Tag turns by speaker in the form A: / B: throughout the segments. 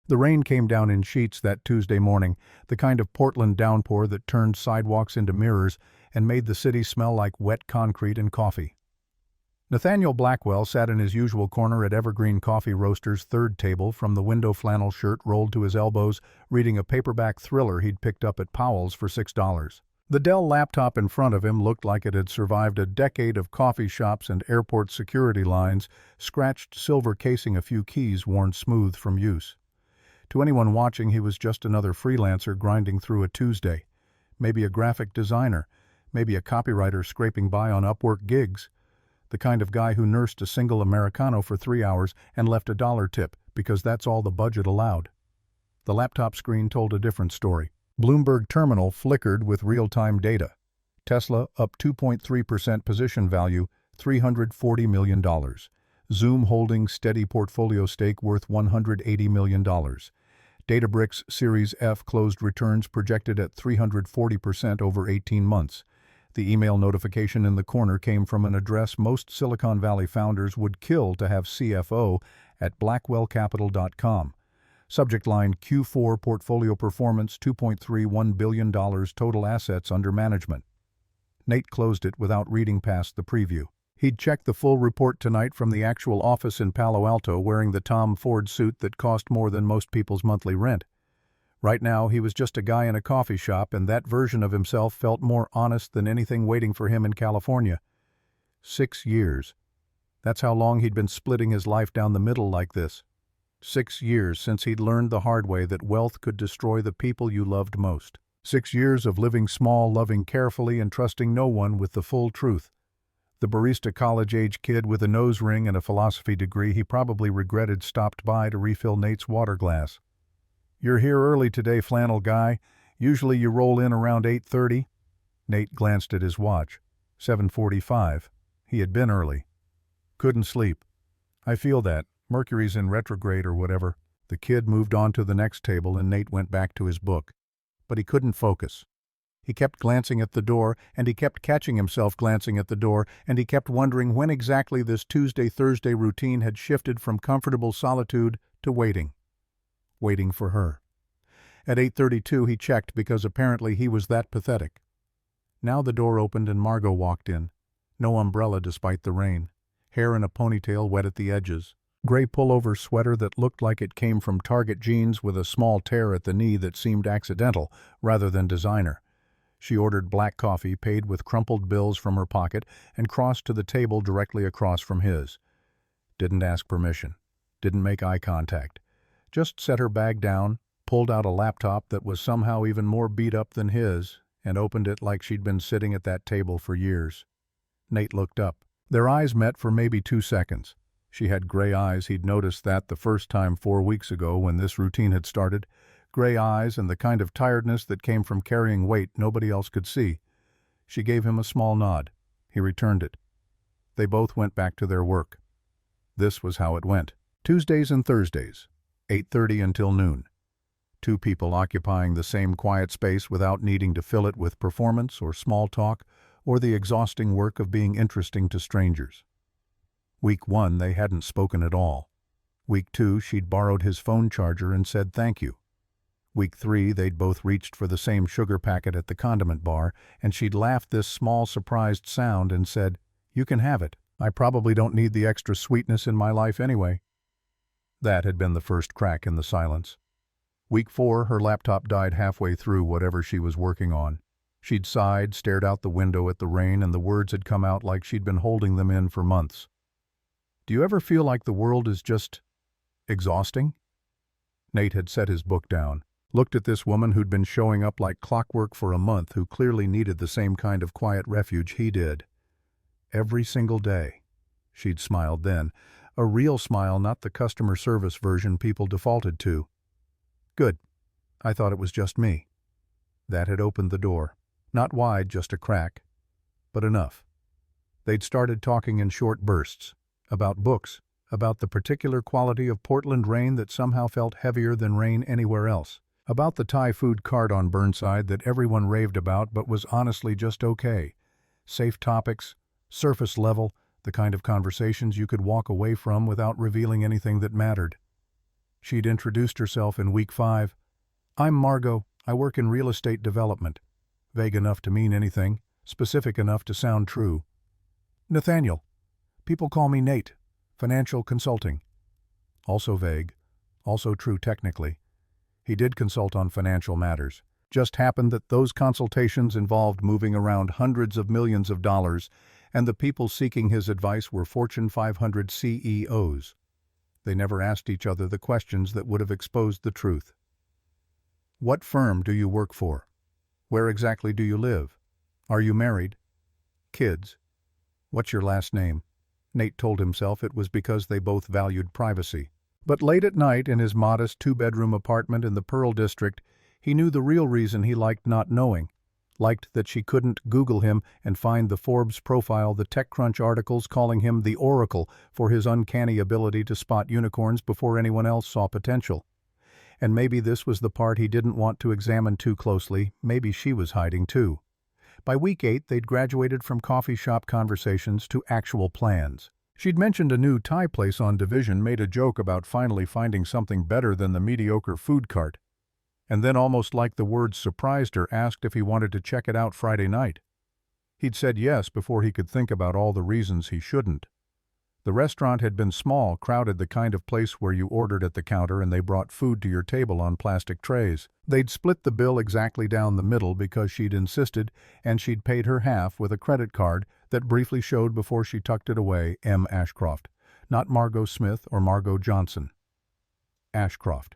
A: The rain came down in sheets that Tuesday morning, the kind of Portland downpour that turned sidewalks into mirrors and made the city smell like wet concrete and coffee. Nathaniel Blackwell sat in his usual corner at Evergreen Coffee Roaster's third table, from the window flannel shirt rolled to his elbows, reading a paperback thriller he'd picked up at Powell's for $6. The Dell laptop in front of him looked like it had survived a decade of coffee shops and airport security lines, scratched silver casing a few keys worn smooth from use. To anyone watching, he was just another freelancer grinding through a Tuesday. Maybe a graphic designer, maybe a copywriter scraping by on Upwork gigs. The kind of guy who nursed a single Americano for 3 hours and left a $1 tip because that's all the budget allowed. The laptop screen told a different story. Bloomberg Terminal flickered with real-time data. Tesla up 2.3% position value, $340 million. Zoom holding steady portfolio stake worth $180 million. Databricks Series F closed returns projected at 340% over 18 months. The email notification in the corner came from an address most Silicon Valley founders would kill to have CFO at blackwellcapital.com. Subject line: Q4 portfolio performance, $2.31 billion total assets under management. Nate closed it without reading past the preview. He'd checked the full report tonight from the actual office in Palo Alto, wearing the Tom Ford suit that cost more than most people's monthly rent. Right now, he was just a guy in a coffee shop, and that version of himself felt more honest than anything waiting for him in California. 6 years. That's how long he'd been splitting his life down the middle like this. 6 years since he'd learned the hard way that wealth could destroy the people you loved most. 6 years of living small, loving carefully, and trusting no one with the full truth. The barista college-age kid with a nose ring and a philosophy degree he probably regretted stopped by to refill Nate's water glass. "You're here early today, flannel guy. Usually you roll in around 8:30. Nate glanced at his watch. 7:45. He had been early. "Couldn't sleep." "I feel that. Mercury's in retrograde or whatever." The kid moved on to the next table and Nate went back to his book. But he couldn't focus. He kept glancing at the door, and he kept catching himself glancing at the door, and he kept wondering when exactly this Tuesday-Thursday routine had shifted from comfortable solitude to waiting. Waiting for her. At 8:32 he checked, because apparently he was that pathetic. Now the door opened and Margot walked in. No umbrella despite the rain. Hair in a ponytail wet at the edges. Gray pullover sweater that looked like it came from Target jeans, with a small tear at the knee that seemed accidental rather than designer. She ordered black coffee, paid with crumpled bills from her pocket, and crossed to the table directly across from his. Didn't ask permission. Didn't make eye contact. Just set her bag down, pulled out a laptop that was somehow even more beat up than his, and opened it like she'd been sitting at that table for years. Nate looked up. Their eyes met for maybe 2 seconds. She had gray eyes. He'd noticed that the first time 4 weeks ago when this routine had started. Gray eyes, and the kind of tiredness that came from carrying weight nobody else could see. She gave him a small nod. He returned it. They both went back to their work. This was how it went. Tuesdays and Thursdays, 8:30 until noon. 2 people occupying the same quiet space without needing to fill it with performance or small talk or the exhausting work of being interesting to strangers. Week 1, they hadn't spoken at all. Week 2, she'd borrowed his phone charger and said thank you. Week 3, they'd both reached for the same sugar packet at the condiment bar, and she'd laughed this small surprised sound and said, "You can have it. I probably don't need the extra sweetness in my life anyway." That had been the first crack in the silence. Week 4, her laptop died halfway through whatever she was working on. She'd sighed, stared out the window at the rain, and the words had come out like she'd been holding them in for months. "Do you ever feel like the world is just exhausting?" Nate had set his book down, looked at this woman who'd been showing up like clockwork for a month, who clearly needed the same kind of quiet refuge he did. Every single day. She'd smiled then. A real smile, not the customer service version people defaulted to. "Good. I thought it was just me." That had opened the door. Not wide, just a crack. But enough. They'd started talking in short bursts. About books. About the particular quality of Portland rain that somehow felt heavier than rain anywhere else. About the Thai food cart on Burnside that everyone raved about but was honestly just okay. Safe topics. Surface level. The kind of conversations you could walk away from without revealing anything that mattered. She'd introduced herself in week 5. "I'm Margot. I work in real estate development." Vague enough to mean anything, specific enough to sound true. "Nathaniel. People call me Nate. Financial consulting." Also vague, also true technically. He did consult on financial matters. Just happened that those consultations involved moving around hundreds of millions of dollars, and the people seeking his advice were Fortune 500 CEOs. They never asked each other the questions that would have exposed the truth. "What firm do you work for? Where exactly do you live? Are you married? Kids? What's your last name?" Nate told himself it was because they both valued privacy. But late at night, in his modest 2-bedroom apartment in the Pearl District, he knew the real reason he liked not knowing. Liked that she couldn't Google him and find the Forbes profile, the TechCrunch articles calling him the Oracle for his uncanny ability to spot unicorns before anyone else saw potential. And maybe this was the part he didn't want to examine too closely. Maybe she was hiding too. By week 8, they'd graduated from coffee shop conversations to actual plans. She'd mentioned a new Thai place on Division, made a joke about finally finding something better than the mediocre food cart. And then, almost like the words surprised her, asked if he wanted to check it out Friday night. He'd said yes before he could think about all the reasons he shouldn't. The restaurant had been small, crowded, the kind of place where you ordered at the counter and they brought food to your table on plastic trays. They'd split the bill exactly down the middle because she'd insisted, and she'd paid her half with a credit card that briefly showed before she tucked it away, M. Ashcroft. Not Margot Smith or Margot Johnson. Ashcroft.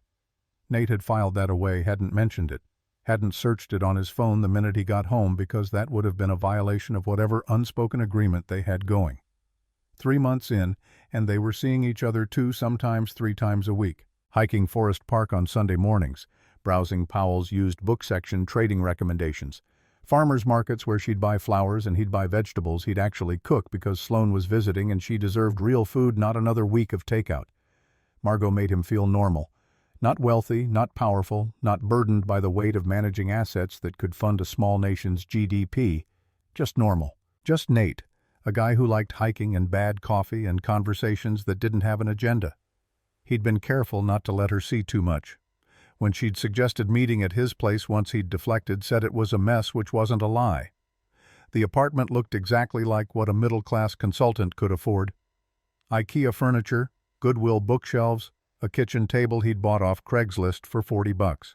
A: Nate had filed that away, hadn't mentioned it, hadn't searched it on his phone the minute he got home because that would have been a violation of whatever unspoken agreement they had going. 3 months in, and they were seeing each other 2, sometimes 3 times a week, hiking Forest Park on Sunday mornings, browsing Powell's used book section, trading recommendations, farmers markets where she'd buy flowers and he'd buy vegetables he'd actually cook because Sloane was visiting and she deserved real food, not another week of takeout. Margot made him feel normal. Not wealthy, not powerful, not burdened by the weight of managing assets that could fund a small nation's GDP. Just normal. Just Nate. A guy who liked hiking and bad coffee and conversations that didn't have an agenda. He'd been careful not to let her see too much. When she'd suggested meeting at his place once, he'd deflected, said it was a mess, which wasn't a lie. The apartment looked exactly like what a middle-class consultant could afford. IKEA furniture, Goodwill bookshelves, a kitchen table he'd bought off Craigslist for $40.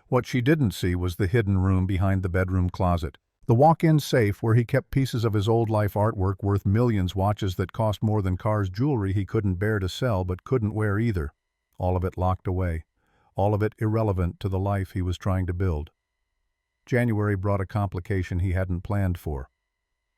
A: What she didn't see was the hidden room behind the bedroom closet. The walk-in safe where he kept pieces of his old life artwork worth millions, watches that cost more than cars, jewelry he couldn't bear to sell but couldn't wear either. All of it locked away. All of it irrelevant to the life he was trying to build. January brought a complication he hadn't planned for.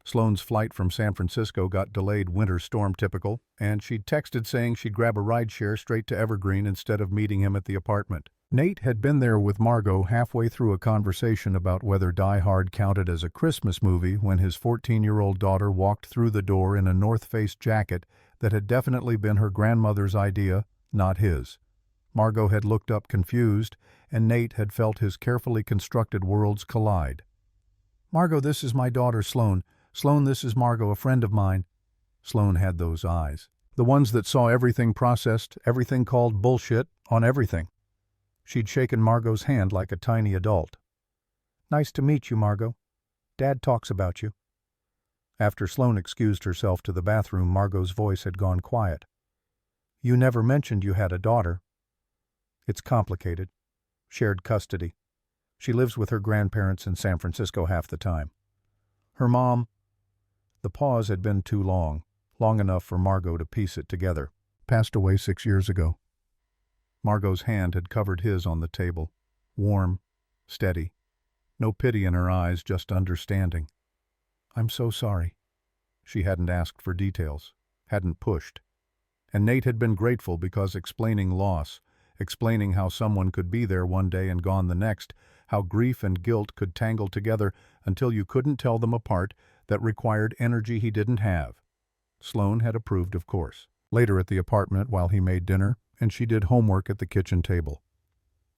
A: Sloane's flight from San Francisco got delayed, winter storm typical, and she'd texted saying she'd grab a rideshare straight to Evergreen instead of meeting him at the apartment. Nate had been there with Margot halfway through a conversation about whether Die Hard counted as a Christmas movie when his 14-year-old daughter walked through the door in a North Face jacket that had definitely been her grandmother's idea, not his. Margot had looked up confused, and Nate had felt his carefully constructed worlds collide. "Margot, this is my daughter, Sloane. Sloane, this is Margot, a friend of mine." Sloane had those eyes. The ones that saw everything processed, everything called bullshit, on everything. She'd shaken Margot's hand like a tiny adult. "Nice to meet you, Margot. Dad talks about you." After Sloane excused herself to the bathroom, Margot's voice had gone quiet. "You never mentioned you had a daughter." "It's complicated. Shared custody. She lives with her grandparents in San Francisco half the time. Her mom—" The pause had been too long, long enough for Margot to piece it together. "Passed away 6 years ago." Margot's hand had covered his on the table. Warm, steady. No pity in her eyes, just understanding. "I'm so sorry." She hadn't asked for details, hadn't pushed. And Nate had been grateful because explaining loss, explaining how someone could be there one day and gone the next, how grief and guilt could tangle together until you couldn't tell them apart, that required energy he didn't have. Sloane had approved, of course. Later at the apartment, while he made dinner, and she did homework at the kitchen table.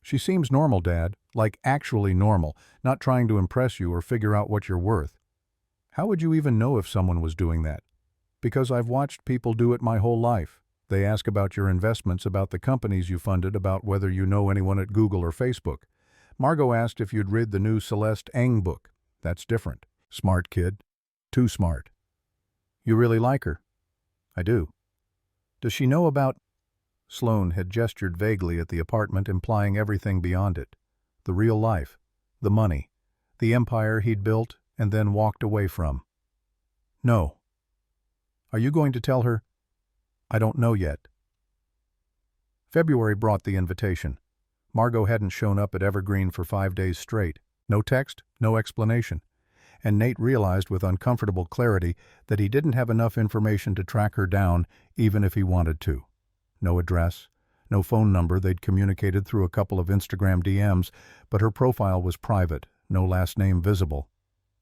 A: "She seems normal, Dad, like actually normal, not trying to impress you or figure out what you're worth." "How would you even know if someone was doing that?" "Because I've watched people do it my whole life. They ask about your investments, about the companies you funded, about whether you know anyone at Google or Facebook. Margot asked if you'd read the new Celeste Ng book. That's different. Smart kid. Too smart. You really like her? I do. Does she know about... Sloane had gestured vaguely at the apartment, implying everything beyond it. The real life. The money. The empire he'd built and then walked away from. No. Are you going to tell her? I don't know yet. February brought the invitation. Margot hadn't shown up at Evergreen for 5 days straight. No text, no explanation. And Nate realized with uncomfortable clarity that he didn't have enough information to track her down, even if he wanted to. No address, no phone number. They'd communicated through a couple of Instagram DMs, but her profile was private, no last name visible.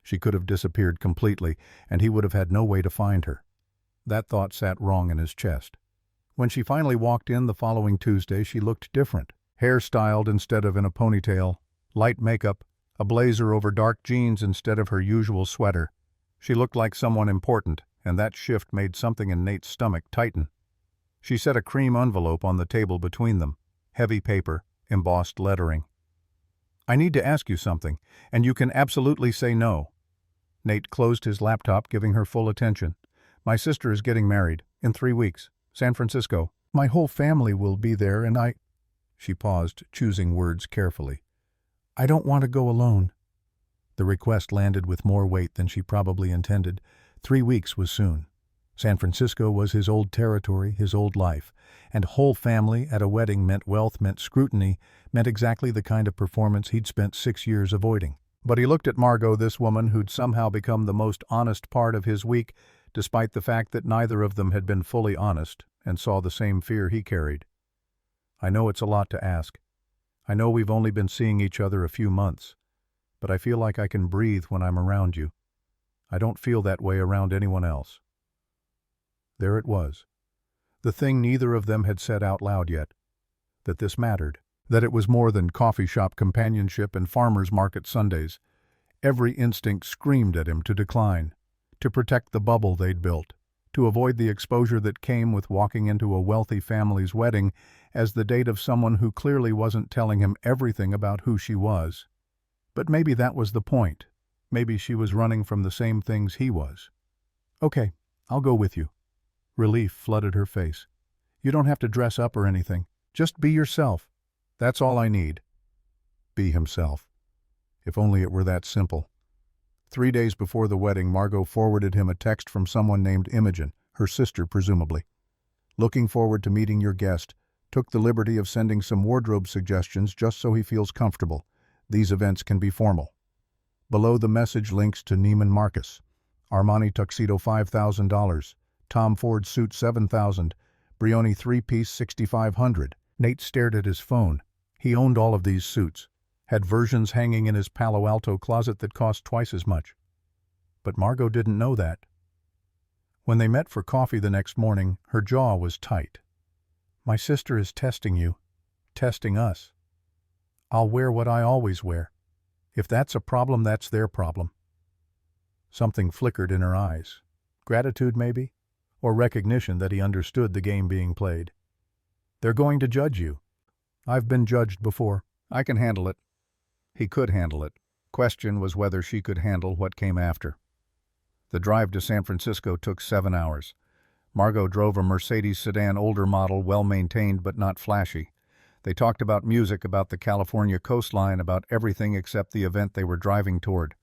A: She could have disappeared completely, and he would have had no way to find her. That thought sat wrong in his chest. When she finally walked in the following Tuesday, she looked different. Hair styled instead of in a ponytail, light makeup, a blazer over dark jeans instead of her usual sweater. She looked like someone important, and that shift made something in Nate's stomach tighten. She set a cream envelope on the table between them. Heavy paper, embossed lettering. I need to ask you something, and you can absolutely say no. Nate closed his laptop, giving her full attention. My sister is getting married, in 3 weeks, San Francisco. My whole family will be there and I... She paused, choosing words carefully. I don't want to go alone. The request landed with more weight than she probably intended. 3 weeks was soon. San Francisco was his old territory, his old life, and whole family at a wedding meant wealth, meant scrutiny, meant exactly the kind of performance he'd spent 6 years avoiding. But he looked at Margot, this woman who'd somehow become the most honest part of his week, despite the fact that neither of them had been fully honest, and saw the same fear he carried. I know it's a lot to ask. I know we've only been seeing each other a few months, but I feel like I can breathe when I'm around you. I don't feel that way around anyone else. There it was. The thing neither of them had said out loud yet. That this mattered. That it was more than coffee shop companionship and farmers market Sundays. Every instinct screamed at him to decline, to protect the bubble they'd built, to avoid the exposure that came with walking into a wealthy family's wedding as the date of someone who clearly wasn't telling him everything about who she was. But maybe that was the point. Maybe she was running from the same things he was. Okay, I'll go with you. Relief flooded her face. You don't have to dress up or anything. Just be yourself. That's all I need. Be himself. If only it were that simple. 3 days before the wedding, Margot forwarded him a text from someone named Imogen, her sister presumably. Looking forward to meeting your guest. Took the liberty of sending some wardrobe suggestions just so he feels comfortable. These events can be formal. Below the message, links to Neiman Marcus. Armani tuxedo $5,000. Tom Ford suit $7,000. Brioni 3-piece $6,500. Nate stared at his phone. He owned all of these suits. Had versions hanging in his Palo Alto closet that cost twice as much. But Margot didn't know that. When they met for coffee the next morning, her jaw was tight. My sister is testing you. Testing us. I'll wear what I always wear. If that's a problem, that's their problem. Something flickered in her eyes. Gratitude, maybe? Or recognition that he understood the game being played. They're going to judge you. I've been judged before. I can handle it. He could handle it. Question was whether she could handle what came after. The drive to San Francisco took 7 hours. Margot drove a Mercedes sedan, older model, well-maintained but not flashy. They talked about music, about the California coastline, about everything except the event they were driving toward.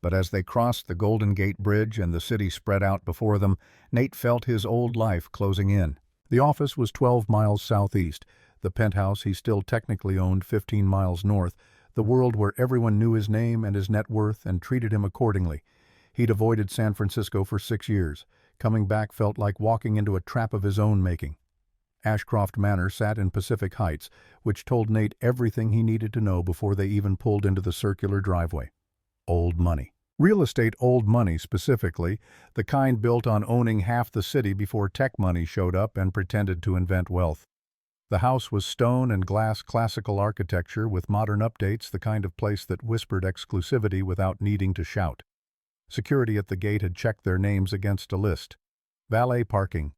A: But as they crossed the Golden Gate Bridge and the city spread out before them, Nate felt his old life closing in. The office was 12 miles southeast, the penthouse he still technically owned 15 miles north, the world where everyone knew his name and his net worth and treated him accordingly. He'd avoided San Francisco for 6 years. Coming back felt like walking into a trap of his own making. Ashcroft Manor sat in Pacific Heights, which told Nate everything he needed to know before they even pulled into the circular driveway. Old money. Real estate old money specifically, the kind built on owning half the city before tech money showed up and pretended to invent wealth. The house was stone and glass classical architecture with modern updates, the kind of place that whispered exclusivity without needing to shout. Security at the gate had checked their names against a list. Valet parking.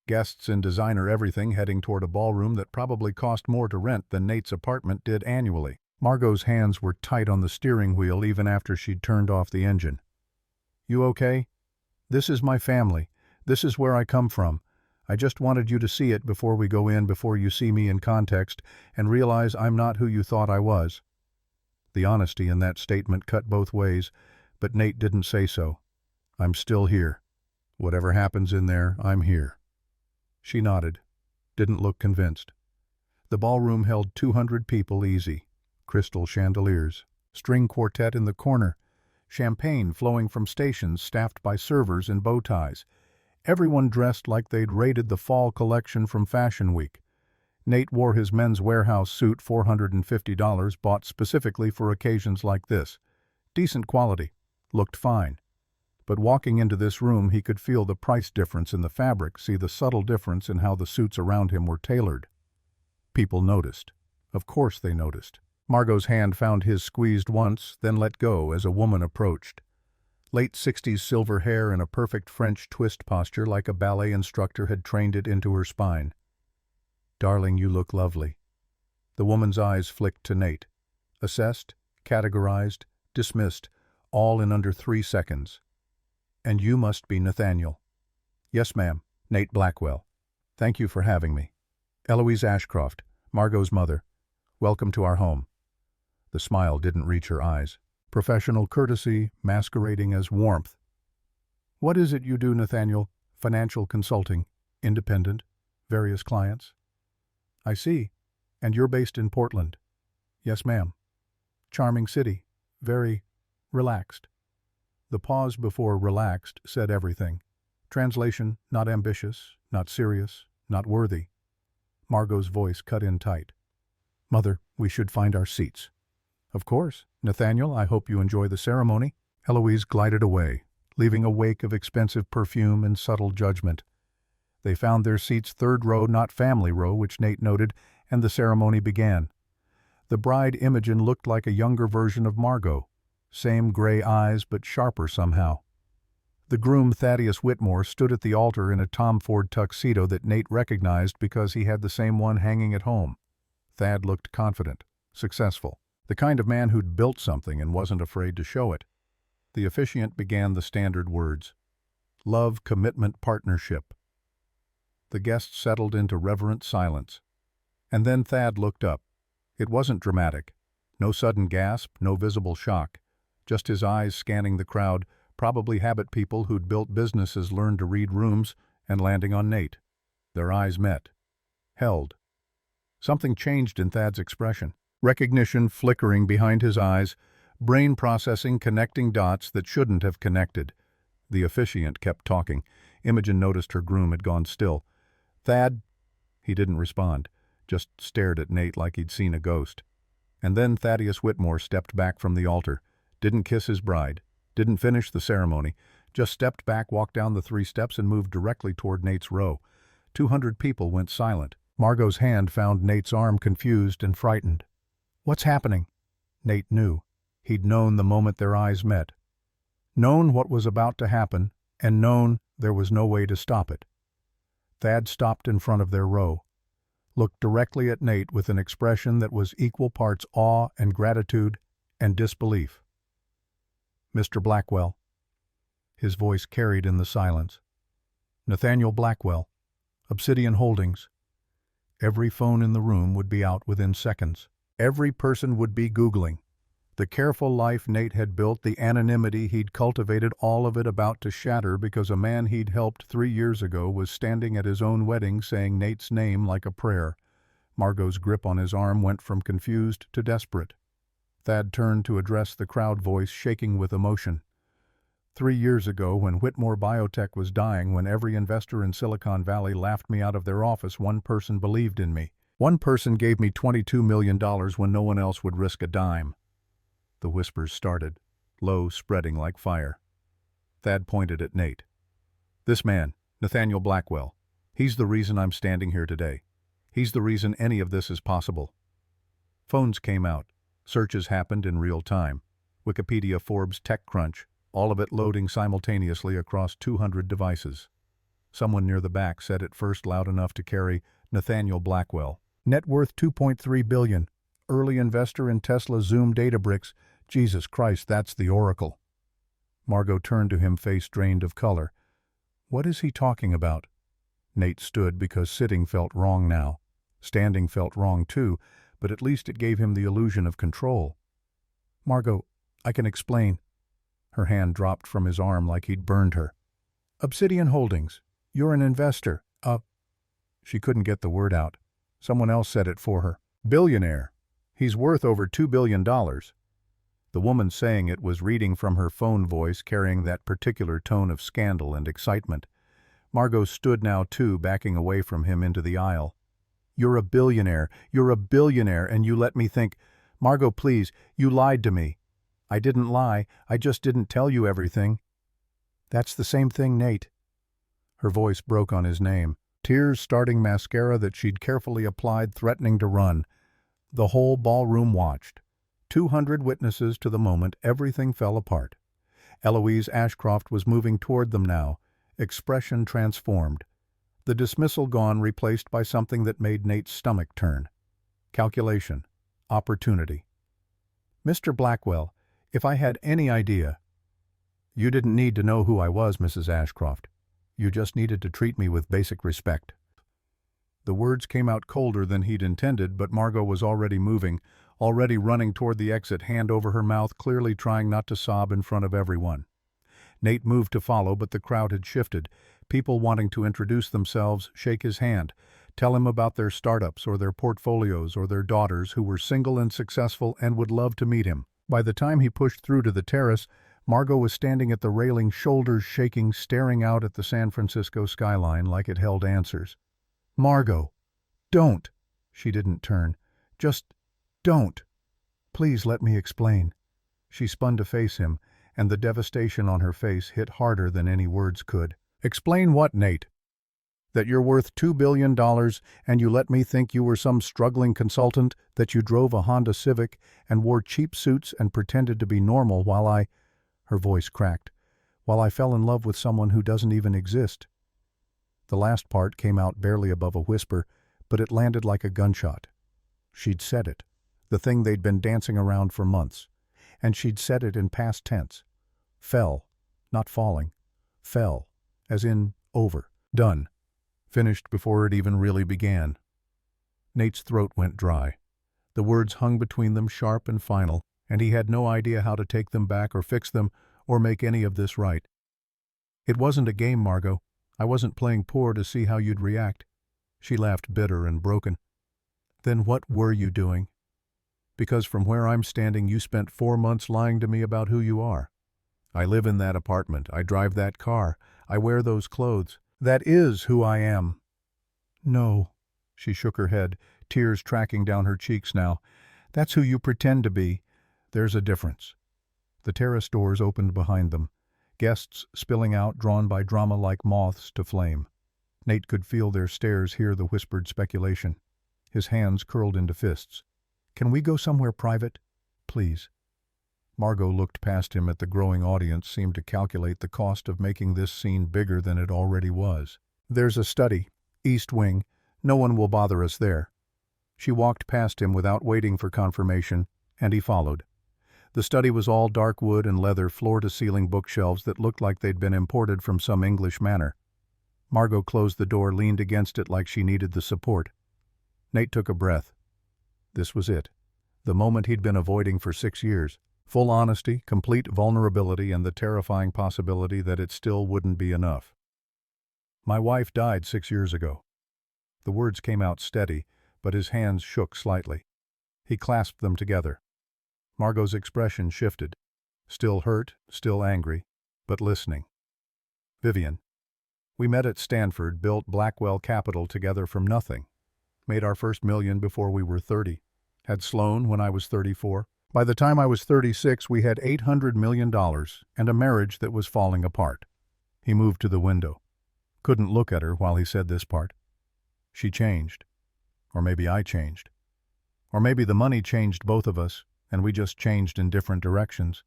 A: Guests in designer everything heading toward a ballroom that probably cost more to rent than Nate's apartment did annually. Margot's hands were tight on the steering wheel even after she'd turned off the engine. "You okay? This is my family. This is where I come from. I just wanted you to see it before we go in, before you see me in context and realize I'm not who you thought I was." The honesty in that statement cut both ways, but Nate didn't say so. "I'm still here. Whatever happens in there, I'm here." She nodded, didn't look convinced. The ballroom held 200 people easy. Crystal chandeliers, string quartet in the corner, champagne flowing from stations staffed by servers in bow ties. Everyone dressed like they'd raided the fall collection from Fashion Week. Nate wore his Men's Warehouse suit, $450, bought specifically for occasions like this. Decent quality, looked fine. But walking into this room, he could feel the price difference in the fabric, see the subtle difference in how the suits around him were tailored. People noticed. Of course they noticed. Margot's hand found his squeezed once, then let go as a woman approached. Late 60s silver hair in a perfect French twist posture like a ballet instructor had trained it into her spine. "Darling, you look lovely." The woman's eyes flicked to Nate. Assessed, categorized, dismissed, all in under 3 seconds. "And you must be Nathaniel." "Yes, ma'am. Nate Blackwell. Thank you for having me. Eloise Ashcroft, Margot's mother. Welcome to our home." The smile didn't reach her eyes. Professional courtesy masquerading as warmth. "What is it you do, Nathaniel?" "Financial consulting. Independent. Various clients." "I see. And you're based in Portland?" "Yes, ma'am." "Charming city. Very relaxed." The pause before relaxed said everything. Translation: not ambitious, not serious, not worthy. Margot's voice cut in tight. "Mother, we should find our seats." "Of course. Nathaniel, I hope you enjoy the ceremony." Eloise glided away, leaving a wake of expensive perfume and subtle judgment. They found their seats third row, not family row, which Nate noted, and the ceremony began. The bride Imogen looked like a younger version of Margot. Same gray eyes, but sharper somehow. The groom, Thaddeus Whitmore, stood at the altar in a Tom Ford tuxedo that Nate recognized because he had the same one hanging at home. Thad looked confident, successful, the kind of man who'd built something and wasn't afraid to show it. The officiant began the standard words. Love, commitment, partnership. The guests settled into reverent silence. And then Thad looked up. It wasn't dramatic. No sudden gasp, no visible shock. Just his eyes scanning the crowd, probably habit people who'd built businesses learned to read rooms, and landing on Nate. Their eyes met. Held. Something changed in Thad's expression. Recognition flickering behind his eyes, brain processing connecting dots that shouldn't have connected. The officiant kept talking. Imogen noticed her groom had gone still. "Thad?" He didn't respond, just stared at Nate like he'd seen a ghost. And then Thaddeus Whitmore stepped back from the altar, didn't kiss his bride, didn't finish the ceremony, just stepped back, walked down the 3 steps, and moved directly toward Nate's row. 200 people went silent. Margot's hand found Nate's arm, confused and frightened. "What's happening?" Nate knew. He'd known the moment their eyes met. Known what was about to happen, and known there was no way to stop it. Thad stopped in front of their row, looked directly at Nate with an expression that was equal parts awe and gratitude and disbelief. "Mr. Blackwell." His voice carried in the silence. "Nathaniel Blackwell, Obsidian Holdings." Every phone in the room would be out within seconds. Every person would be Googling. The careful life Nate had built, the anonymity he'd cultivated, all of it about to shatter because a man he'd helped 3 years ago was standing at his own wedding saying Nate's name like a prayer. Margot's grip on his arm went from confused to desperate. Thad turned to address the crowd, voice shaking with emotion. 3 years ago, when Whitmore Biotech was dying, when every investor in Silicon Valley laughed me out of their office, one person believed in me. One person gave me $22 million when no one else would risk a dime. The whispers started, low, spreading like fire. Thad pointed at Nate. "This man, Nathaniel Blackwell, he's the reason I'm standing here today. He's the reason any of this is possible." Phones came out. Searches happened in real time. Wikipedia, Forbes, TechCrunch, all of it loading simultaneously across 200 devices. Someone near the back said it first loud enough to carry Nathaniel Blackwell. Net worth $2.3 billion. Early investor in Tesla Zoom Databricks. Jesus Christ, that's the oracle. Margot turned to him, face drained of color. What is he talking about? Nate stood because sitting felt wrong now. Standing felt wrong too, but at least it gave him the illusion of control. Margot, I can explain. Her hand dropped from his arm like he'd burned her. Obsidian Holdings. You're an investor. She couldn't get the word out. Someone else said it for her. Billionaire. He's worth over $2 billion. The woman saying it was reading from her phone voice, carrying that particular tone of scandal and excitement. Margot stood now too, backing away from him into the aisle. You're a billionaire, and you let me think. Margot, please, you lied to me. I didn't lie, I just didn't tell you everything. That's the same thing, Nate. Her voice broke on his name, tears starting mascara that she'd carefully applied, threatening to run. The whole ballroom watched. 200 witnesses to the moment everything fell apart. Eloise Ashcroft was moving toward them now, expression transformed. The dismissal gone, replaced by something that made Nate's stomach turn. Calculation. Opportunity. Mr. Blackwell, if I had any idea— You didn't need to know who I was, Mrs. Ashcroft. You just needed to treat me with basic respect. The words came out colder than he'd intended, but Margot was already moving, already running toward the exit, hand over her mouth, clearly trying not to sob in front of everyone. Nate moved to follow, but the crowd had shifted, people wanting to introduce themselves, shake his hand, tell him about their startups or their portfolios or their daughters who were single and successful and would love to meet him. By the time he pushed through to the terrace, Margot was standing at the railing, shoulders shaking, staring out at the San Francisco skyline like it held answers. Margot, don't. She didn't turn. Just don't. Please let me explain. She spun to face him, and the devastation on her face hit harder than any words could. Explain what, Nate? That you're worth $2 billion and you let me think you were some struggling consultant, that you drove a Honda Civic and wore cheap suits and pretended to be normal while I— Her voice cracked. While I fell in love with someone who doesn't even exist. The last part came out barely above a whisper, but it landed like a gunshot. She'd said it, the thing they'd been dancing around for months. And she'd said it in past tense. Fell, not falling. Fell, as in over, done, finished before it even really began. Nate's throat went dry. The words hung between them, sharp and final, and he had no idea how to take them back or fix them or make any of this right. It wasn't a game, Margot. I wasn't playing poor to see how you'd react. She laughed, bitter and broken. Then what were you doing? Because from where I'm standing, you spent 4 months lying to me about who you are. I live in that apartment. I drive that car. I wear those clothes. That is who I am. No. She shook her head, tears tracking down her cheeks now. That's who you pretend to be. There's a difference. The terrace doors opened behind them, guests spilling out, drawn by drama like moths to flame. Nate could feel their stares, hear the whispered speculation. His hands curled into fists. Can we go somewhere private? Please. Margot looked past him at the growing audience, seemed to calculate the cost of making this scene bigger than it already was. There's a study, East Wing. No one will bother us there. She walked past him without waiting for confirmation, and he followed. The study was all dark wood and leather, floor-to-ceiling bookshelves that looked like they'd been imported from some English manor. Margot closed the door, leaned against it like she needed the support. Nate took a breath. This was it. The moment he'd been avoiding for 6 years. Full honesty, complete vulnerability, and the terrifying possibility that it still wouldn't be enough. My wife died 6 years ago. The words came out steady, but his hands shook slightly. He clasped them together. Margot's expression shifted. Still hurt, still angry, but listening. Vivian. We met at Stanford, built Blackwell Capital together from nothing. Made our first $1 million before we were 30. Had Sloan when I was 34. By the time I was 36, we had $800 million and a marriage that was falling apart. He moved to the window. Couldn't look at her while he said this part. She changed. Or maybe I changed. Or maybe the money changed both of us, and we just changed in different directions.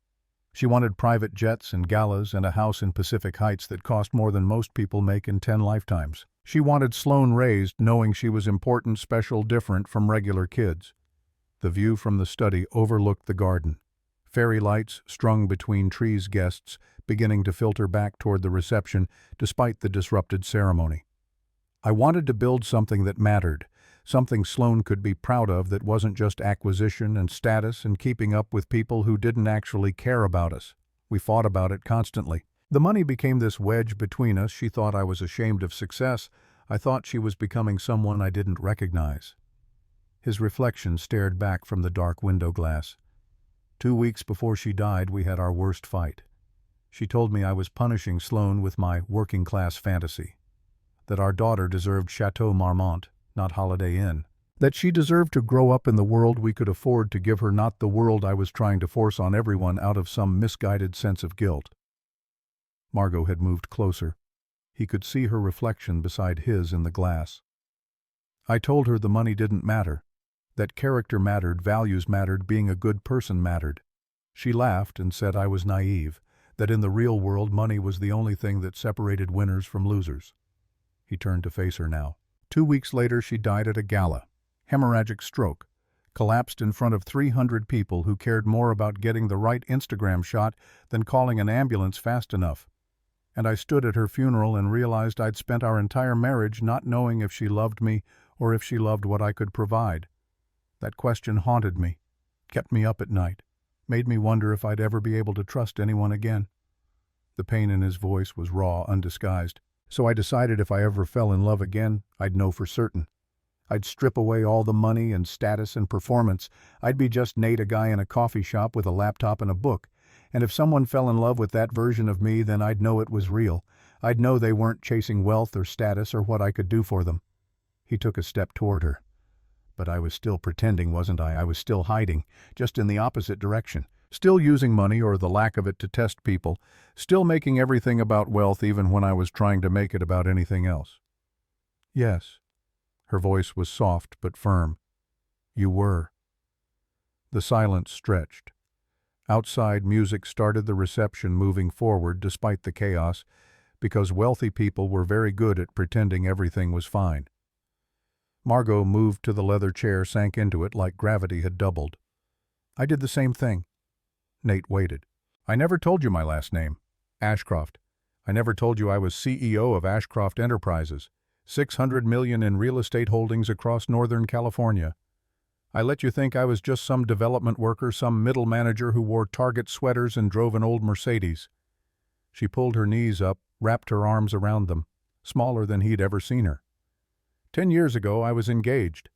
A: She wanted private jets and galas and a house in Pacific Heights that cost more than most people make in 10 lifetimes. She wanted Sloane raised knowing she was important, special, different from regular kids. The view from the study overlooked the garden. Fairy lights strung between trees, guests beginning to filter back toward the reception despite the disrupted ceremony. I wanted to build something that mattered, something Sloane could be proud of that wasn't just acquisition and status and keeping up with people who didn't actually care about us. We fought about it constantly. The money became this wedge between us. She thought I was ashamed of success. I thought she was becoming someone I didn't recognize. His reflection stared back from the dark window glass. 2 weeks before she died, we had our worst fight. She told me I was punishing Sloane with my working-class fantasy, that our daughter deserved Chateau Marmont, not Holiday Inn, that she deserved to grow up in the world we could afford to give her, not the world I was trying to force on everyone out of some misguided sense of guilt. Margot had moved closer. He could see her reflection beside his in the glass. I told her the money didn't matter, that character mattered, values mattered, being a good person mattered. She laughed and said I was naive, that in the real world money was the only thing that separated winners from losers. He turned to face her now. 2 weeks later, she died at a gala. Hemorrhagic stroke. Collapsed in front of 300 people who cared more about getting the right Instagram shot than calling an ambulance fast enough. And I stood at her funeral and realized I'd spent our entire marriage not knowing if she loved me or if she loved what I could provide. That question haunted me, kept me up at night, made me wonder if I'd ever be able to trust anyone again. The pain in his voice was raw, undisguised. So I decided if I ever fell in love again, I'd know for certain. I'd strip away all the money and status and performance. I'd be just Nate, a guy in a coffee shop with a laptop and a book. And if someone fell in love with that version of me, then I'd know it was real. I'd know they weren't chasing wealth or status or what I could do for them. He took a step toward her. But I was still pretending, wasn't I? I was still hiding, just in the opposite direction. Still using money or the lack of it to test people. Still making everything about wealth even when I was trying to make it about anything else. Yes. Her voice was soft but firm. You were. The silence stretched. Outside, music started the reception moving forward despite the chaos, because wealthy people were very good at pretending everything was fine. Margot moved to the leather chair, sank into it like gravity had doubled. I did the same thing. Nate waited. I never told you my last name. Ashcroft. I never told you I was CEO of Ashcroft Enterprises, $600 million in real estate holdings across Northern California. I let you think I was just some development worker, some middle manager who wore Target sweaters and drove an old Mercedes. She pulled her knees up, wrapped her arms around them, smaller than he'd ever seen her. 10 years ago, I was engaged.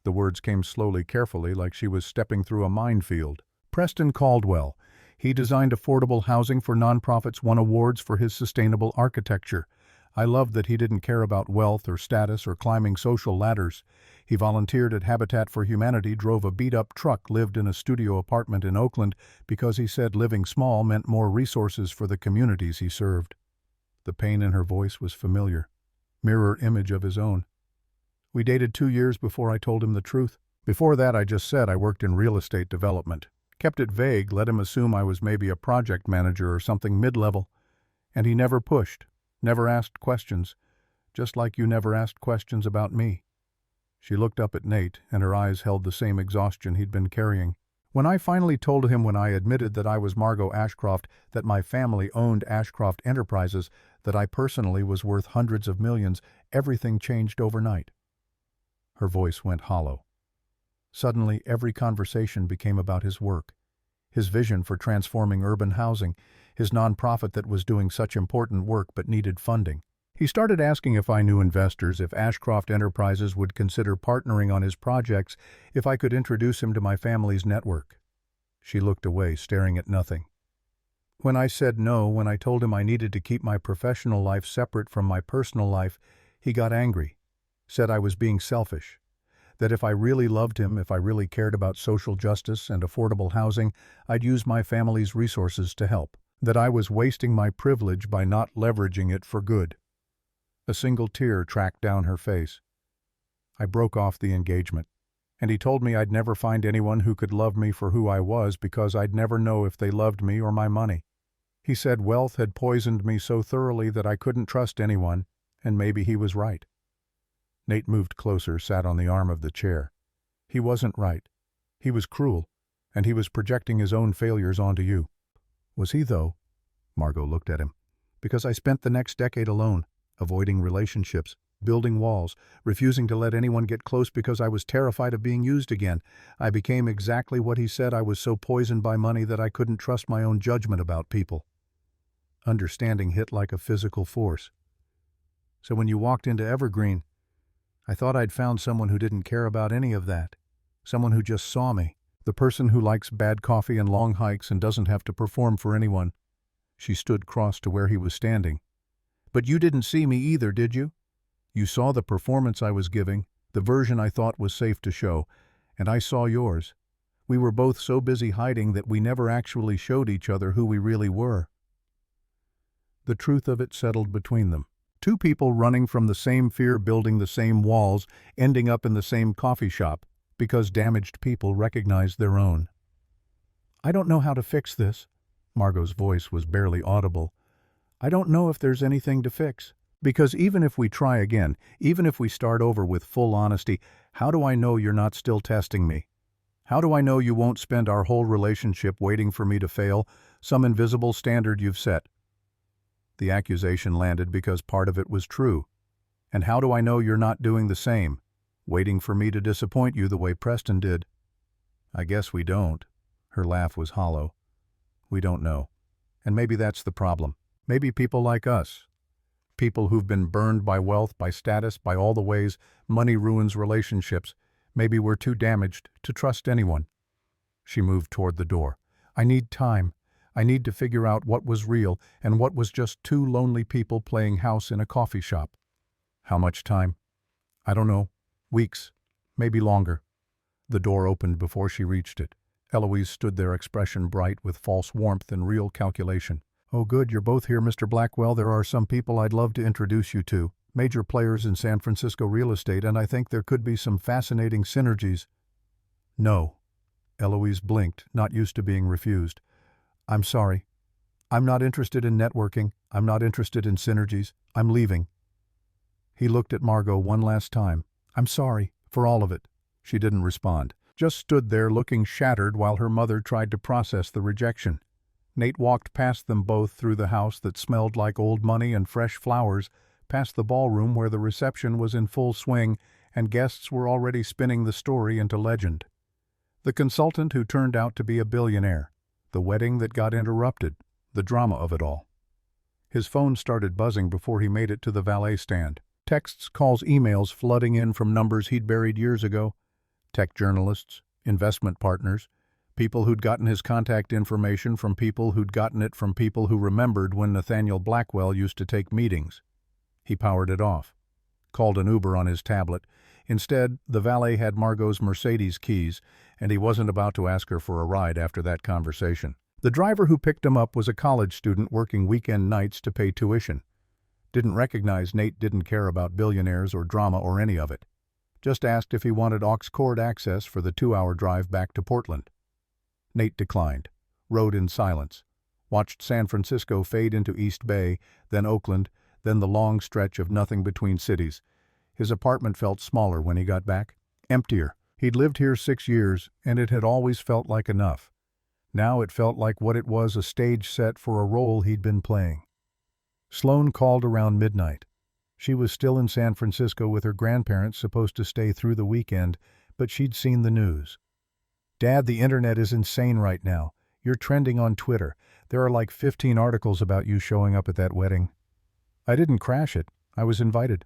A: The words came slowly, carefully, like she was stepping through a minefield. Preston Caldwell. He designed affordable housing for nonprofits, won awards for his sustainable architecture. I loved that he didn't care about wealth or status or climbing social ladders. He volunteered at Habitat for Humanity, drove a beat-up truck, lived in a studio apartment in Oakland because he said living small meant more resources for the communities he served. The pain in her voice was familiar, mirror image of his own. We dated 2 years before I told him the truth. Before that, I just said I worked in real estate development. Kept it vague, let him assume I was maybe a project manager or something mid-level. And he never pushed, never asked questions, just like you never asked questions about me. She looked up at Nate, and her eyes held the same exhaustion he'd been carrying. When I finally told him, when I admitted that I was Margot Ashcroft, that my family owned Ashcroft Enterprises, that I personally was worth hundreds of millions, everything changed overnight. Her voice went hollow. Suddenly, every conversation became about his work, his vision for transforming urban housing, his nonprofit that was doing such important work but needed funding. He started asking if I knew investors, if Ashcroft Enterprises would consider partnering on his projects, if I could introduce him to my family's network. She looked away, staring at nothing. When I said no, when I told him I needed to keep my professional life separate from my personal life, he got angry, said I was being selfish, that if I really loved him, if I really cared about social justice and affordable housing, I'd use my family's resources to help, that I was wasting my privilege by not leveraging it for good. A single tear tracked down her face. I broke off the engagement. And he told me I'd never find anyone who could love me for who I was because I'd never know if they loved me or my money. He said wealth had poisoned me so thoroughly that I couldn't trust anyone, and maybe he was right. Nate moved closer, sat on the arm of the chair. He wasn't right. He was cruel, and he was projecting his own failures onto you. Was he, though? Margot looked at him. Because I spent the next decade alone, avoiding relationships, building walls, refusing to let anyone get close because I was terrified of being used again. I became exactly what he said. I was so poisoned by money that I couldn't trust my own judgment about people. Understanding hit like a physical force. So when you walked into Evergreen, I thought I'd found someone who didn't care about any of that. Someone who just saw me. The person who likes bad coffee and long hikes and doesn't have to perform for anyone. She stood cross to where he was standing. But you didn't see me either, did you? You saw the performance I was giving, the version I thought was safe to show, and I saw yours. We were both so busy hiding that we never actually showed each other who we really were. The truth of it settled between them. Two people running from the same fear, building the same walls, ending up in the same coffee shop, because damaged people recognized their own. I don't know how to fix this. Margot's voice was barely audible. I don't know if there's anything to fix. Because even if we try again, even if we start over with full honesty, how do I know you're not still testing me? How do I know you won't spend our whole relationship waiting for me to fail, some invisible standard you've set? The accusation landed because part of it was true. And how do I know you're not doing the same, waiting for me to disappoint you the way Preston did? I guess we don't. Her laugh was hollow. We don't know. And maybe that's the problem. Maybe people like us, people who've been burned by wealth, by status, by all the ways money ruins relationships, maybe we're too damaged to trust anyone. She moved toward the door. I need time. I need to figure out what was real and what was just two lonely people playing house in a coffee shop. How much time? I don't know. Weeks. Maybe longer. The door opened before she reached it. Eloise stood there, expression bright with false warmth and real calculation. Oh good, you're both here, Mr. Blackwell. There are some people I'd love to introduce you to. Major players in San Francisco real estate, and I think there could be some fascinating synergies. No. Eloise blinked, not used to being refused. I'm sorry. I'm not interested in networking. I'm not interested in synergies. I'm leaving. He looked at Margot one last time. I'm sorry, for all of it. She didn't respond, just stood there looking shattered while her mother tried to process the rejection. Nate walked past them both through the house that smelled like old money and fresh flowers, past the ballroom where the reception was in full swing and guests were already spinning the story into legend. The consultant who turned out to be a billionaire, the wedding that got interrupted, the drama of it all. His phone started buzzing before he made it to the valet stand. Texts, calls, emails flooding in from numbers he'd buried years ago. Tech journalists, investment partners, people who'd gotten his contact information from people who'd gotten it from people who remembered when Nathaniel Blackwell used to take meetings. He powered it off, called an Uber on his tablet. Instead, the valet had Margot's Mercedes keys, and he wasn't about to ask her for a ride after that conversation. The driver who picked him up was a college student working weekend nights to pay tuition. Didn't recognize Nate, didn't care about billionaires or drama or any of it. Just asked if he wanted aux cord access for the 2-hour drive back to Portland. Nate declined, rode in silence, watched San Francisco fade into East Bay, then Oakland, then the long stretch of nothing between cities. His apartment felt smaller when he got back, emptier. He'd lived here 6 years, and it had always felt like enough. Now it felt like what it was, a stage set for a role he'd been playing. Sloane called around midnight. She was still in San Francisco with her grandparents, supposed to stay through the weekend, but she'd seen the news. Dad, the internet is insane right now. You're trending on Twitter. There are like 15 articles about you showing up at that wedding. I didn't crash it. I was invited.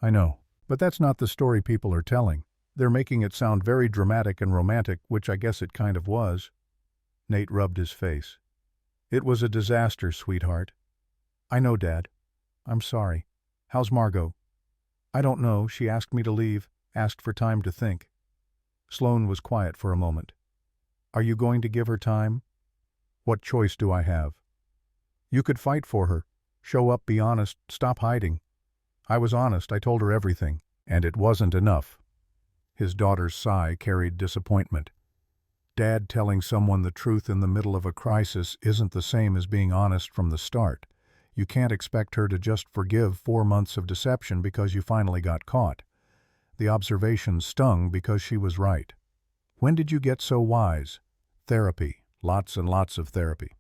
A: I know. But that's not the story people are telling. They're making it sound very dramatic and romantic, which I guess it kind of was. Nate rubbed his face. It was a disaster, sweetheart. I know, Dad. I'm sorry. How's Margot? I don't know. She asked me to leave, asked for time to think. Sloane was quiet for a moment. Are you going to give her time? What choice do I have? You could fight for her. Show up, be honest, stop hiding. I was honest, I told her everything, and it wasn't enough. His daughter's sigh carried disappointment. Dad telling someone the truth in the middle of a crisis isn't the same as being honest from the start. You can't expect her to just forgive 4 months of deception because you finally got caught. The observation stung because she was right. When did you get so wise? Therapy. Lots and lots of therapy.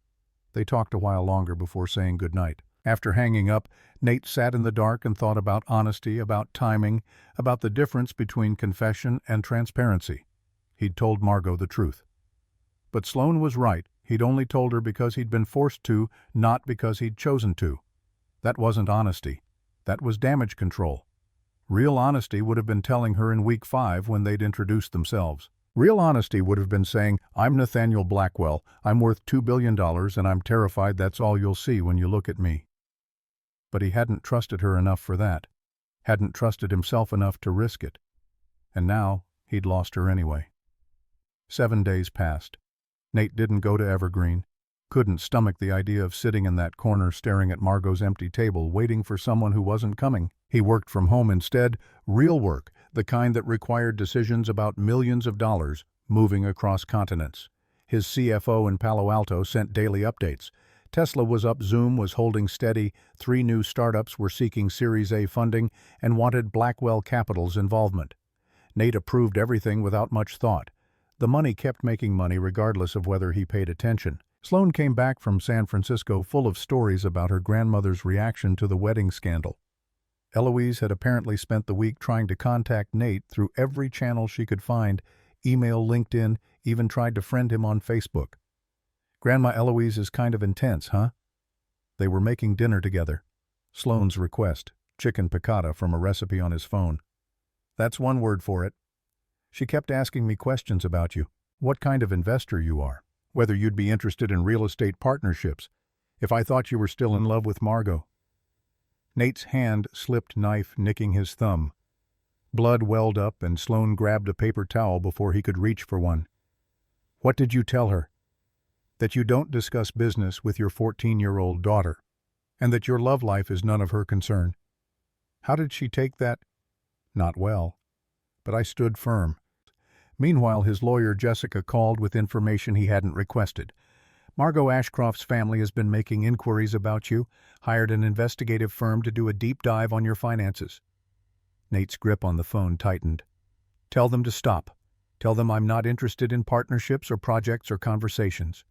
A: They talked a while longer before saying goodnight. After hanging up, Nate sat in the dark and thought about honesty, about timing, about the difference between confession and transparency. He'd told Margot the truth. But Sloane was right. He'd only told her because he'd been forced to, not because he'd chosen to. That wasn't honesty. That was damage control. Real honesty would have been telling her in week 5 when they'd introduced themselves. Real honesty would have been saying, "I'm Nathaniel Blackwell, I'm worth $2 billion, and I'm terrified that's all you'll see when you look at me." But he hadn't trusted her enough for that. Hadn't trusted himself enough to risk it. And now, he'd lost her anyway. 7 days passed. Nate didn't go to Evergreen. Couldn't stomach the idea of sitting in that corner staring at Margot's empty table, waiting for someone who wasn't coming. He worked from home instead, real work, the kind that required decisions about millions of dollars, moving across continents. His CFO in Palo Alto sent daily updates. Tesla was up, Zoom was holding steady, 3 new startups were seeking Series A funding and wanted Blackwell Capital's involvement. Nate approved everything without much thought. The money kept making money regardless of whether he paid attention. Sloane came back from San Francisco full of stories about her grandmother's reaction to the wedding scandal. Eloise had apparently spent the week trying to contact Nate through every channel she could find, email, LinkedIn, even tried to friend him on Facebook. "Grandma Eloise is kind of intense, huh?" They were making dinner together. Sloane's request, chicken piccata from a recipe on his phone. "That's one word for it. She kept asking me questions about you. What kind of investor you are. Whether you'd be interested in real estate partnerships. If I thought you were still in love with Margot." Nate's hand slipped, knife nicking his thumb. Blood welled up and Sloane grabbed a paper towel before he could reach for one. "What did you tell her?" "That you don't discuss business with your 14-year-old daughter, and that your love life is none of her concern." "How did she take that?" "Not well. But I stood firm." Meanwhile, his lawyer Jessica called with information he hadn't requested. "Margot Ashcroft's family has been making inquiries about you, hired an investigative firm to do a deep dive on your finances." Nate's grip on the phone tightened. "Tell them to stop. Tell them I'm not interested in partnerships or projects or conversations."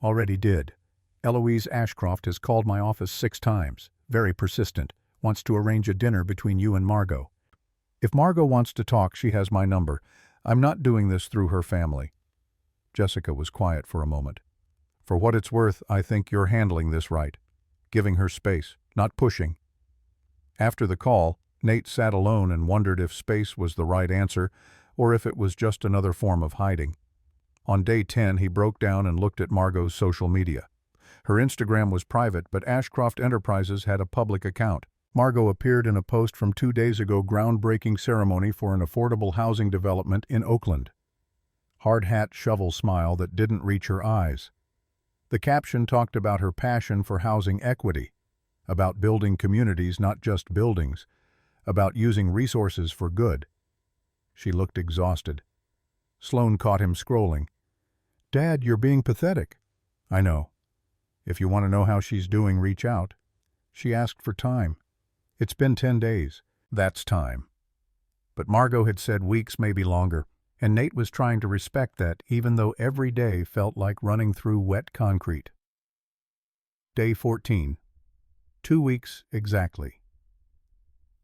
A: "Already did. Eloise Ashcroft has called my office 6 times, very persistent, wants to arrange a dinner between you and Margot. If Margot wants to talk, she has my number. I'm not doing this through her family." Jessica was quiet for a moment. "For what it's worth, I think you're handling this right. Giving her space, not pushing." After the call, Nate sat alone and wondered if space was the right answer or if it was just another form of hiding. On day 10, he broke down and looked at Margot's social media. Her Instagram was private, but Ashcroft Enterprises had a public account. Margot appeared in a post from 2 days ago, groundbreaking ceremony for an affordable housing development in Oakland. Hard hat shovel smile that didn't reach her eyes. The caption talked about her passion for housing equity, about building communities, not just buildings, about using resources for good. She looked exhausted. Sloane caught him scrolling. "Dad, you're being pathetic." "I know. If you want to know how she's doing, reach out." She asked for time. "It's been 10 days. That's time." But Margot had said weeks, maybe longer, and Nate was trying to respect that, even though every day felt like running through wet concrete. Day 14. 2 weeks exactly.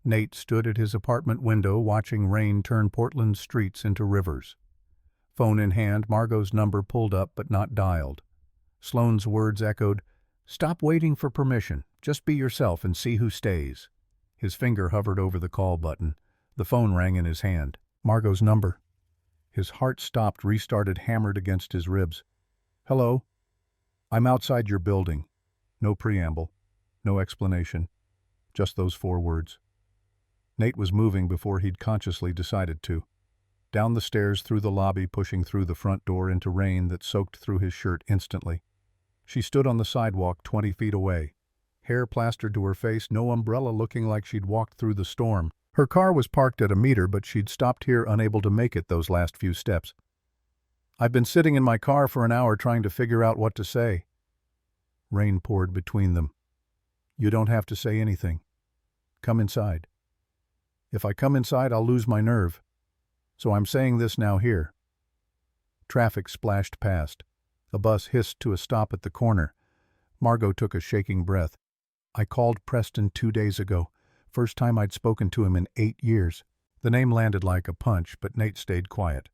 A: Nate stood at his apartment window watching rain turn Portland's streets into rivers. Phone in hand, Margot's number pulled up but not dialed. Sloane's words echoed, "Stop waiting for permission. Just be yourself and see who stays." His finger hovered over the call button. The phone rang in his hand. Margot's number. His heart stopped, restarted, hammered against his ribs. "Hello? I'm outside your building." No preamble. No explanation. Just those 4 words. Nate was moving before he'd consciously decided to. Down the stairs, through the lobby, pushing through the front door into rain that soaked through his shirt instantly. She stood on the sidewalk 20 feet away. Hair plastered to her face, no umbrella, looking like she'd walked through the storm. Her car was parked at a meter, but she'd stopped here unable to make it those last few steps. I've been sitting in my car for an hour trying to figure out what to say. Rain poured between them. You don't have to say anything. Come inside. If I come inside, I'll lose my nerve. So I'm saying this now here. Traffic splashed past. A bus hissed to a stop at the corner. Margot took a shaking breath. I called Preston 2 days ago. First time I'd spoken to him in 8 years. The name landed like a punch, but Nate stayed quiet.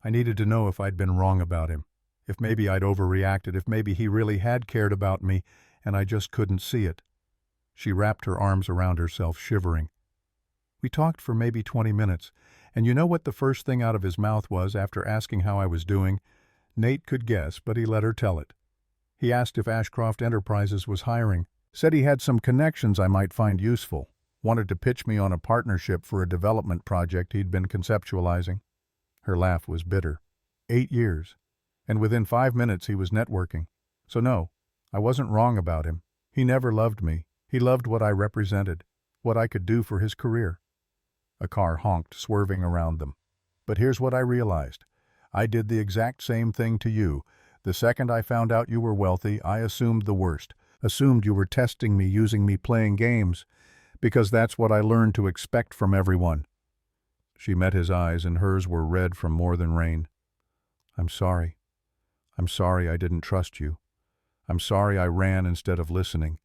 A: I needed to know if I'd been wrong about him. If maybe I'd overreacted, if maybe he really had cared about me, and I just couldn't see it. She wrapped her arms around herself, shivering. We talked for maybe 20 minutes, and you know what the first thing out of his mouth was after asking how I was doing? Nate could guess, but he let her tell it. He asked if Ashcroft Enterprises was hiring, said he had some connections I might find useful, wanted to pitch me on a partnership for a development project he'd been conceptualizing. Her laugh was bitter. 8 years. And within 5 minutes he was networking. So no, I wasn't wrong about him. He never loved me. He loved what I represented, what I could do for his career. A car honked, swerving around them. But here's what I realized. I did the exact same thing to you. The second I found out you were wealthy, I assumed the worst. Assumed you were testing me, using me, playing games. Because that's what I learned to expect from everyone. She met his eyes, and hers were red from more than rain. I'm sorry. I'm sorry I didn't trust you. I'm sorry I ran instead of listening.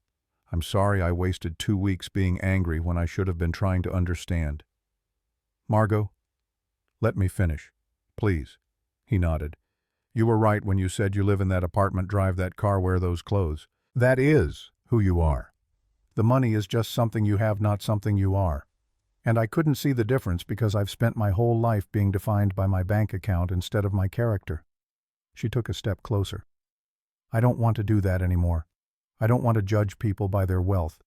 A: I'm sorry I wasted 2 weeks being angry when I should have been trying to understand. Margot, let me finish, please. He nodded. You were right when you said you live in that apartment, drive that car, wear those clothes. That is who you are. The money is just something you have, not something you are. And I couldn't see the difference because I've spent my whole life being defined by my bank account instead of my character. She took a step closer. I don't want to do that anymore. I don't want to judge people by their wealth.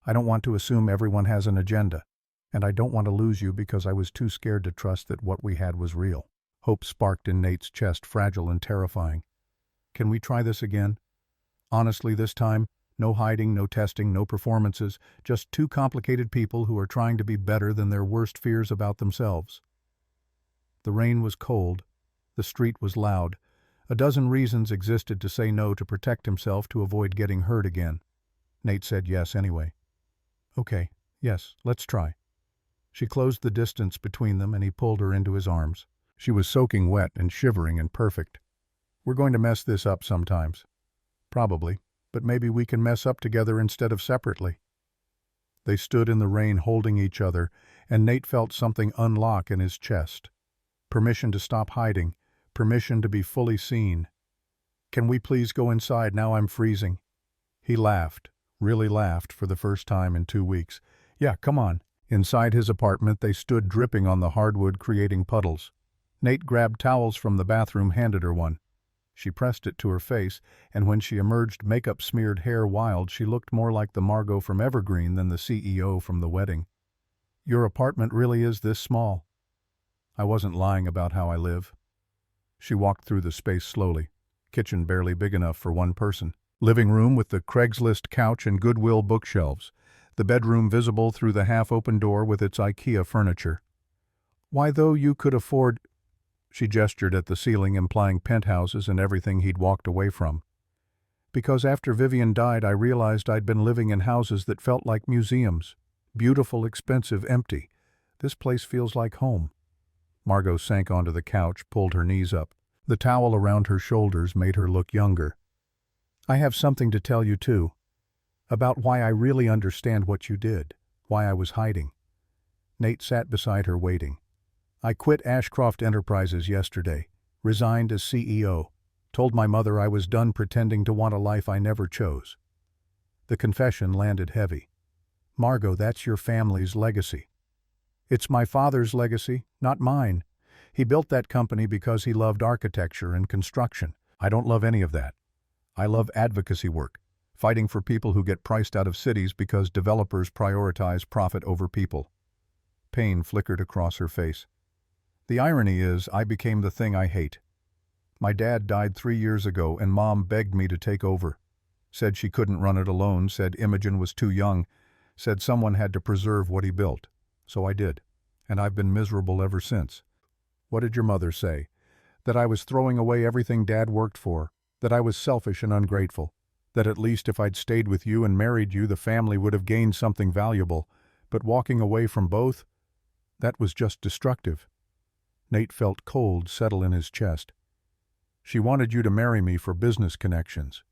A: I don't want to assume everyone has an agenda. And I don't want to lose you because I was too scared to trust that what we had was real. Hope sparked in Nate's chest, fragile and terrifying. Can we try this again? Honestly, this time, no hiding, no testing, no performances, just 2 complicated people who are trying to be better than their worst fears about themselves. The rain was cold. The street was loud. A dozen reasons existed to say no, to protect himself, to avoid getting hurt again. Nate said yes anyway. Okay, yes, let's try. She closed the distance between them, and he pulled her into his arms. She was soaking wet and shivering and perfect. We're going to mess this up sometimes. Probably. But maybe we can mess up together instead of separately. They stood in the rain holding each other, and Nate felt something unlock in his chest. Permission to stop hiding, permission to be fully seen. Can we please go inside now? I'm freezing. He laughed, really laughed for the first time in 2 weeks. Yeah, come on. Inside his apartment they stood dripping on the hardwood, creating puddles. Nate grabbed towels from the bathroom, handed her one. She pressed it to her face, and when she emerged, makeup-smeared, hair wild, she looked more like the Margot from Evergreen than the CEO from the wedding. Your apartment really is this small. I wasn't lying about how I live. She walked through the space slowly. Kitchen barely big enough for 1 person. Living room with the Craigslist couch and Goodwill bookshelves. The bedroom visible through the half-open door with its IKEA furniture. Why, though you could afford... She gestured at the ceiling, implying penthouses and everything he'd walked away from. Because after Vivian died, I realized I'd been living in houses that felt like museums. Beautiful, expensive, empty. This place feels like home. Margot sank onto the couch, pulled her knees up. The towel around her shoulders made her look younger. I have something to tell you, too. About why I really understand what you did. Why I was hiding. Nate sat beside her, waiting. I quit Ashcroft Enterprises yesterday, resigned as CEO, told my mother I was done pretending to want a life I never chose. The confession landed heavy. Margot, that's your family's legacy. It's my father's legacy, not mine. He built that company because he loved architecture and construction. I don't love any of that. I love advocacy work, fighting for people who get priced out of cities because developers prioritize profit over people. Pain flickered across her face. The irony is, I became the thing I hate. My dad died 3 years ago, and Mom begged me to take over. Said she couldn't run it alone, said Imogen was too young, said someone had to preserve what he built. So I did, and I've been miserable ever since. What did your mother say? That I was throwing away everything Dad worked for, that I was selfish and ungrateful, that at least if I'd stayed with you and married you, the family would have gained something valuable, but walking away from both, that was just destructive. Nate felt cold settle in his chest. She wanted you to marry me for business connections.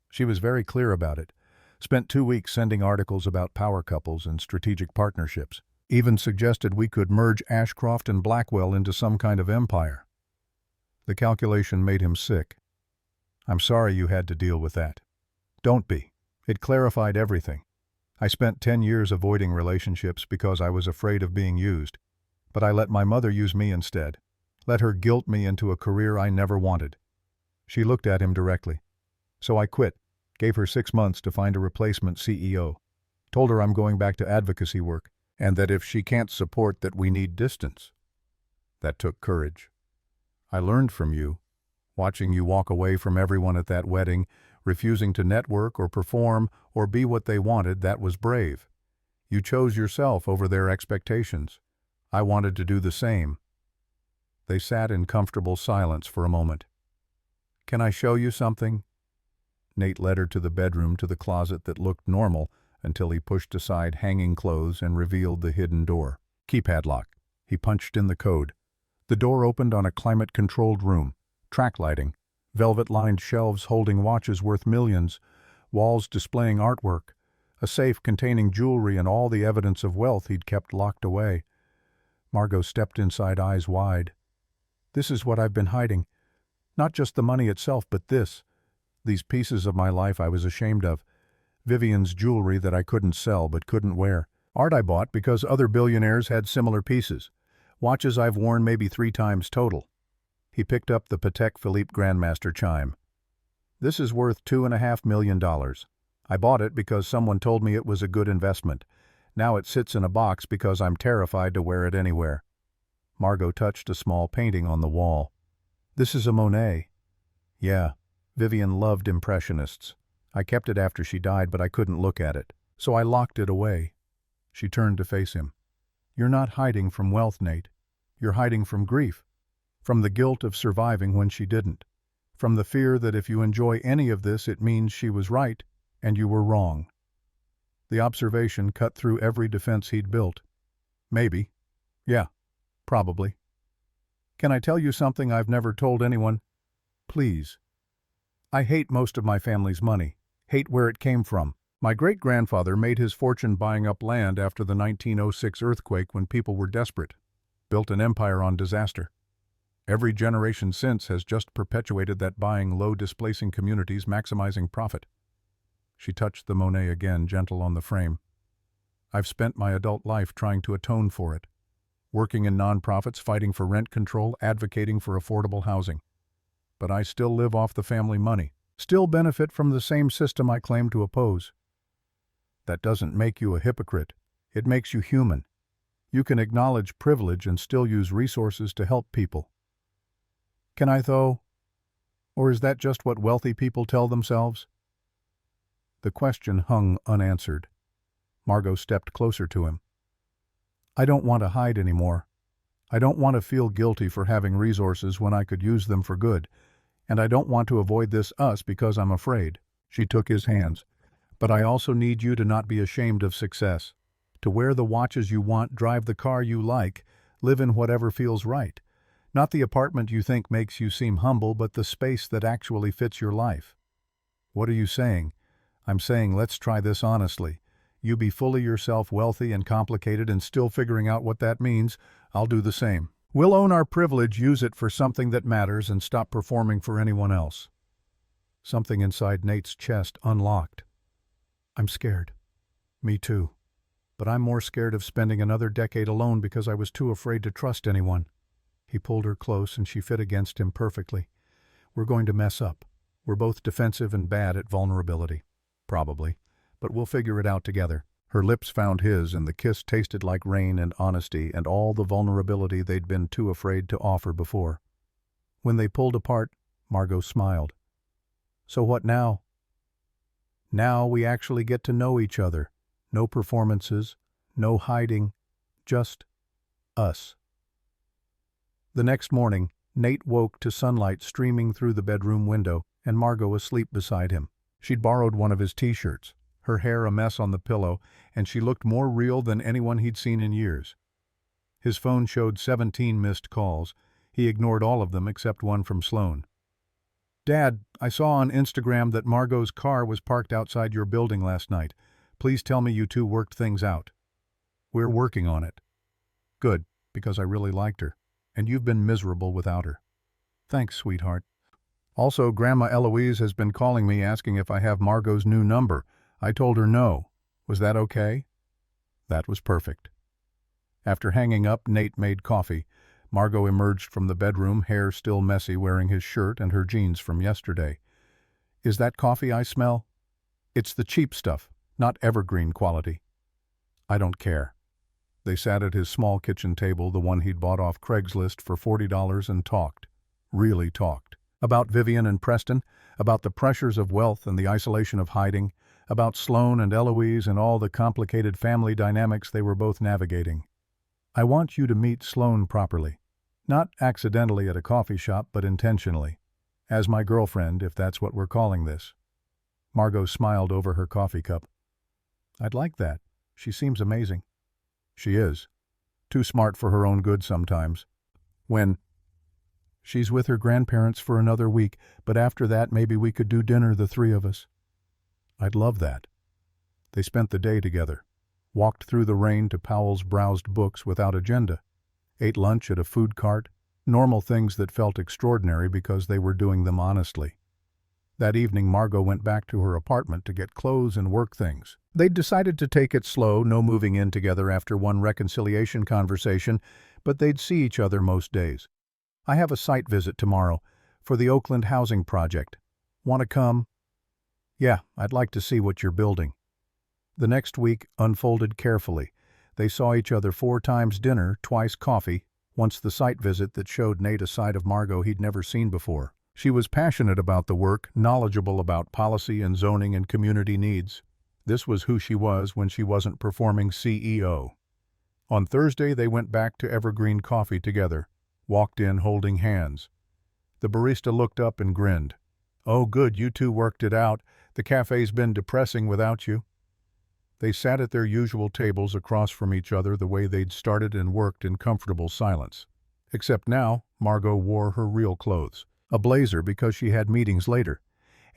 A: She was very clear about it. Spent 2 weeks sending articles about power couples and strategic partnerships. Even suggested we could merge Ashcroft and Blackwell into some kind of empire. The calculation made him sick. I'm sorry you had to deal with that. Don't be. It clarified everything. I spent 10 years avoiding relationships because I was afraid of being used. But I let my mother use me instead. Let her guilt me into a career I never wanted. She looked at him directly. So I quit. Gave her 6 months to find a replacement CEO. Told her I'm going back to advocacy work, and that if she can't support that we need distance. That took courage. I learned from you. Watching you walk away from everyone at that wedding, refusing to network or perform or be what they wanted, that was brave. You chose yourself over their expectations. I wanted to do the same. They sat in comfortable silence for a moment. Can I show you something? Nate led her to the bedroom, to the closet that looked normal until he pushed aside hanging clothes and revealed the hidden door. Keypad lock. He punched in the code. The door opened on a climate-controlled room. Track lighting. Velvet-lined shelves holding watches worth millions. Walls displaying artwork. A safe containing jewelry and all the evidence of wealth he'd kept locked away. Margot stepped inside, eyes wide. This is what I've been hiding. Not just the money itself, but this. These pieces of my life I was ashamed of. Vivian's jewelry that I couldn't sell but couldn't wear. Art I bought because other billionaires had similar pieces. Watches I've worn maybe 3 times total. He picked up the Patek Philippe Grandmaster chime. This is worth $2.5 million. I bought it because someone told me it was a good investment. Now it sits in a box because I'm terrified to wear it anywhere. Margot touched a small painting on the wall. This is a Monet. Yeah, Vivian loved Impressionists. I kept it after she died, but I couldn't look at it, so I locked it away. She turned to face him. You're not hiding from wealth, Nate. You're hiding from grief. From the guilt of surviving when she didn't. From the fear that if you enjoy any of this, it means she was right and you were wrong. The observation cut through every defense he'd built. Maybe. Yeah, probably. Can I tell you something I've never told anyone? Please. I hate most of my family's money. Hate where it came from. My great-grandfather made his fortune buying up land after the 1906 earthquake when people were desperate. Built an empire on disaster. Every generation since has just perpetuated that, buying low, displacing communities, maximizing profit. She touched the Monet again, gentle on the frame. I've spent my adult life trying to atone for it. Working in nonprofits, fighting for rent control, advocating for affordable housing. But I still live off the family money. Still benefit from the same system I claim to oppose. That doesn't make you a hypocrite. It makes you human. You can acknowledge privilege and still use resources to help people. Can I, though? Or is that just what wealthy people tell themselves? The question hung unanswered. Margot stepped closer to him. I don't want to hide anymore. I don't want to feel guilty for having resources when I could use them for good, and I don't want to avoid this us because I'm afraid. She took his hands. But I also need you to not be ashamed of success. To wear the watches you want, drive the car you like, live in whatever feels right. Not the apartment you think makes you seem humble, but the space that actually fits your life. What are you saying? I'm saying let's try this honestly. You be fully yourself, wealthy and complicated and still figuring out what that means. I'll do the same. We'll own our privilege, use it for something that matters, and stop performing for anyone else. Something inside Nate's chest unlocked. I'm scared. Me too. But I'm more scared of spending another decade alone because I was too afraid to trust anyone. He pulled her close and she fit against him perfectly. We're going to mess up. We're both defensive and bad at vulnerability. Probably. But we'll figure it out together. Her lips found his and the kiss tasted like rain and honesty and all the vulnerability they'd been too afraid to offer before. When they pulled apart, Margot smiled. So what now? Now we actually get to know each other. No performances, no hiding, Just us. The next morning, Nate woke to sunlight streaming through the bedroom window and Margot asleep beside him. She'd borrowed one of his t-shirts, her hair a mess on the pillow, and she looked more real than anyone he'd seen in years. His phone showed 17 missed calls. He ignored all of them except one from Sloan. "Dad, I saw on Instagram that Margot's car was parked outside your building last night. Please tell me you two worked things out." "We're working on it." "Good, because I really liked her, and you've been miserable without her." "Thanks, sweetheart. Also, Grandma Eloise has been calling me asking if I have Margot's new number. I told her no. Was that okay?" That was perfect. After hanging up, Nate made coffee. Margot emerged from the bedroom, hair still messy, wearing his shirt and her jeans from yesterday. "Is that coffee I smell?" "It's the cheap stuff, not evergreen quality." "I don't care." They sat at his small kitchen table, the one he'd bought off Craigslist for $40, and talked. Really talked. About Vivian and Preston, about the pressures of wealth and the isolation of hiding, about Sloan and Eloise and all the complicated family dynamics they were both navigating. "I want you to meet Sloan properly. Not accidentally at a coffee shop, but intentionally. As my girlfriend, if that's what we're calling this." Margot smiled over her coffee cup. "I'd like that. She seems amazing." "She is. Too smart for her own good sometimes." "When?" "She's with her grandparents for another week, but after that maybe we could do dinner, the three of us." "I'd love that." They spent the day together. Walked through the rain to Powell's browsed books without agenda. Ate lunch at a food cart. Normal things that felt extraordinary because they were doing them honestly. That evening Margot went back to her apartment to get clothes and work things. They'd decided to take it slow, no moving in together after one reconciliation conversation, but they'd see each other most days. "I have a site visit tomorrow for the Oakland housing project. Want to come?" "Yeah, I'd like to see what you're building." The next week unfolded carefully. They saw each other 4 times dinner, twice coffee, once the site visit that showed Nate a side of Margot he'd never seen before. She was passionate about the work, knowledgeable about policy and zoning and community needs. This was who she was when she wasn't performing CEO. On Thursday they went back to Evergreen Coffee together, walked in holding hands. The barista looked up and grinned. "Oh good, you two worked it out. The cafe's been depressing without you." They sat at their usual tables across from each other the way they'd started and worked in comfortable silence. Except now, Margot wore her real clothes. A blazer because she had meetings later.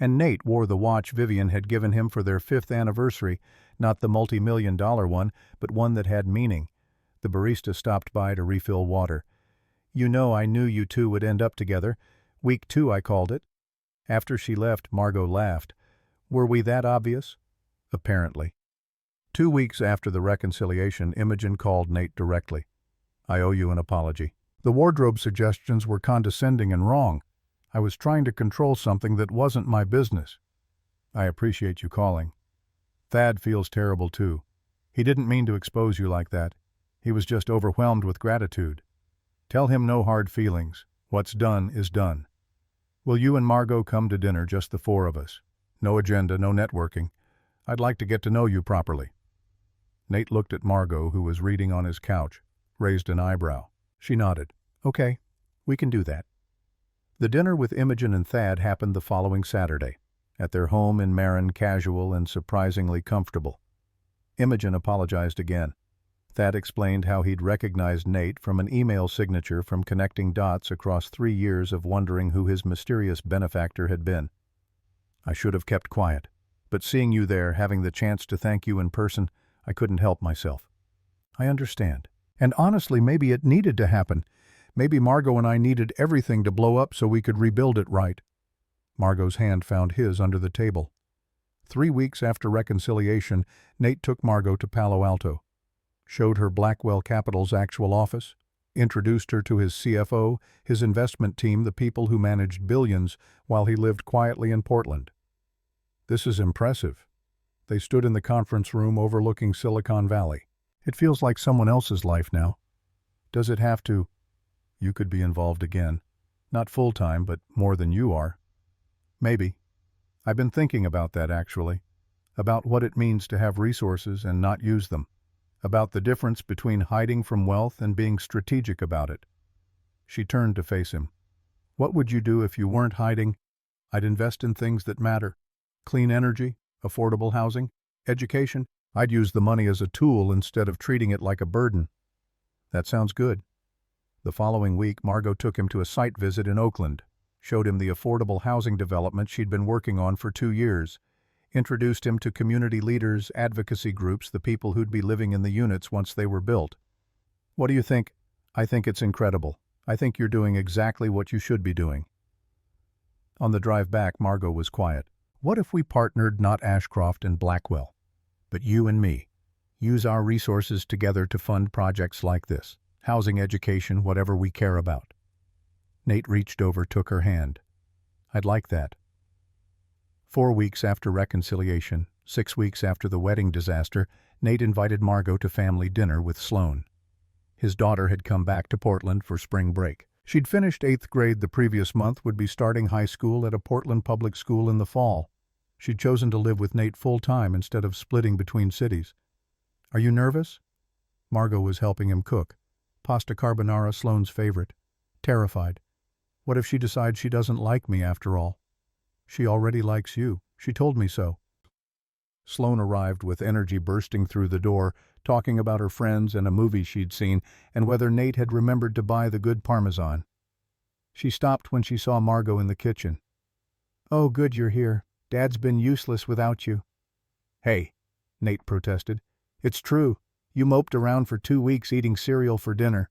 A: And Nate wore the watch Vivian had given him for their 5th anniversary, not the multi-million-dollar one, but one that had meaning. The barista stopped by to refill water. "You know, I knew you two would end up together. Week 2, I called it." After she left, Margot laughed. "Were we that obvious?" "Apparently." 2 weeks after the reconciliation, Imogen called Nate directly. "I owe you an apology. The wardrobe suggestions were condescending and wrong. I was trying to control something that wasn't my business." "I appreciate you calling." "Thad feels terrible too. He didn't mean to expose you like that. He was just overwhelmed with gratitude. Tell him no hard feelings. What's done is done. Will you and Margot come to dinner, just the 4 of us? No agenda, no networking. I'd like to get to know you properly." Nate looked at Margot, who was reading on his couch, raised an eyebrow. She nodded. "Okay, we can do that." The dinner with Imogen and Thad happened the following Saturday, at their home in Marin, casual and surprisingly comfortable. Imogen apologized again. Thad explained how he'd recognized Nate from an email signature from connecting dots across 3 years of wondering who his mysterious benefactor had been. "I should have kept quiet, but seeing you there, having the chance to thank you in person, I couldn't help myself." "I understand. And honestly, maybe it needed to happen. Maybe Margot and I needed everything to blow up so we could rebuild it right." Margot's hand found his under the table. 3 weeks after reconciliation, Nate took Margot to Palo Alto, showed her Blackwell Capital's actual office, introduced her to his CFO, his investment team, the people who managed billions while he lived quietly in Portland. "This is impressive." They stood in the conference room overlooking Silicon Valley. "It feels like someone else's life now." "Does it have to?" "You could be involved again. Not full-time, but more than you are." "Maybe. I've been thinking about that, actually. About what it means to have resources and not use them. about the difference between hiding from wealth and being strategic about it. She turned to face him. What would you do if you weren't hiding? I'd invest in things that matter. Clean energy, affordable housing, education. I'd use the money as a tool instead of treating it like a burden. That sounds good. The following week, Margot took him to a site visit in Oakland, showed him the affordable housing development she'd been working on for 2 years, introduced him to community leaders, advocacy groups, the people who'd be living in the units once they were built. What do you think? I think it's incredible. I think you're doing exactly what you should be doing. On the drive back, Margot was quiet. What if we partnered not Ashcroft and Blackwell, but you and me? Use our resources together to fund projects like this. Housing, education, whatever we care about. Nate reached over, took her hand. I'd like that. 4 weeks after reconciliation, 6 weeks after the wedding disaster, Nate invited Margot to family dinner with Sloan. His daughter had come back to Portland for spring break. She'd finished 8th grade the previous month, would be starting high school at a Portland public school in the fall. She'd chosen to live with Nate full-time instead of splitting between cities. Are you nervous? Margot was helping him cook. Pasta carbonara, Sloan's favorite. Terrified. What if she decides she doesn't like me after all? She already likes you. She told me so. Sloan arrived with energy bursting through the door, talking about her friends and a movie she'd seen, and whether Nate had remembered to buy the good Parmesan. She stopped when she saw Margot in the kitchen. Oh, good you're here. Dad's been useless without you. Hey, Nate protested. It's true. You moped around for 2 weeks eating cereal for dinner.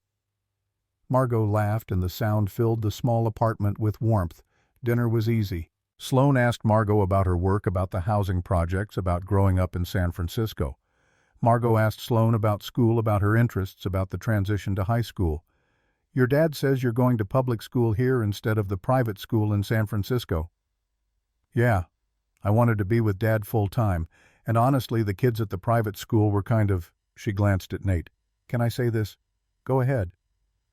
A: Margot laughed, and the sound filled the small apartment with warmth. Dinner was easy. Sloan asked Margot about her work, about the housing projects, about growing up in San Francisco. Margot asked Sloan about school, about her interests, about the transition to high school. Your dad says you're going to public school here instead of the private school in San Francisco. Yeah, I wanted to be with Dad full-time, and honestly, the kids at the private school were kind of... She glanced at Nate. Can I say this? Go ahead.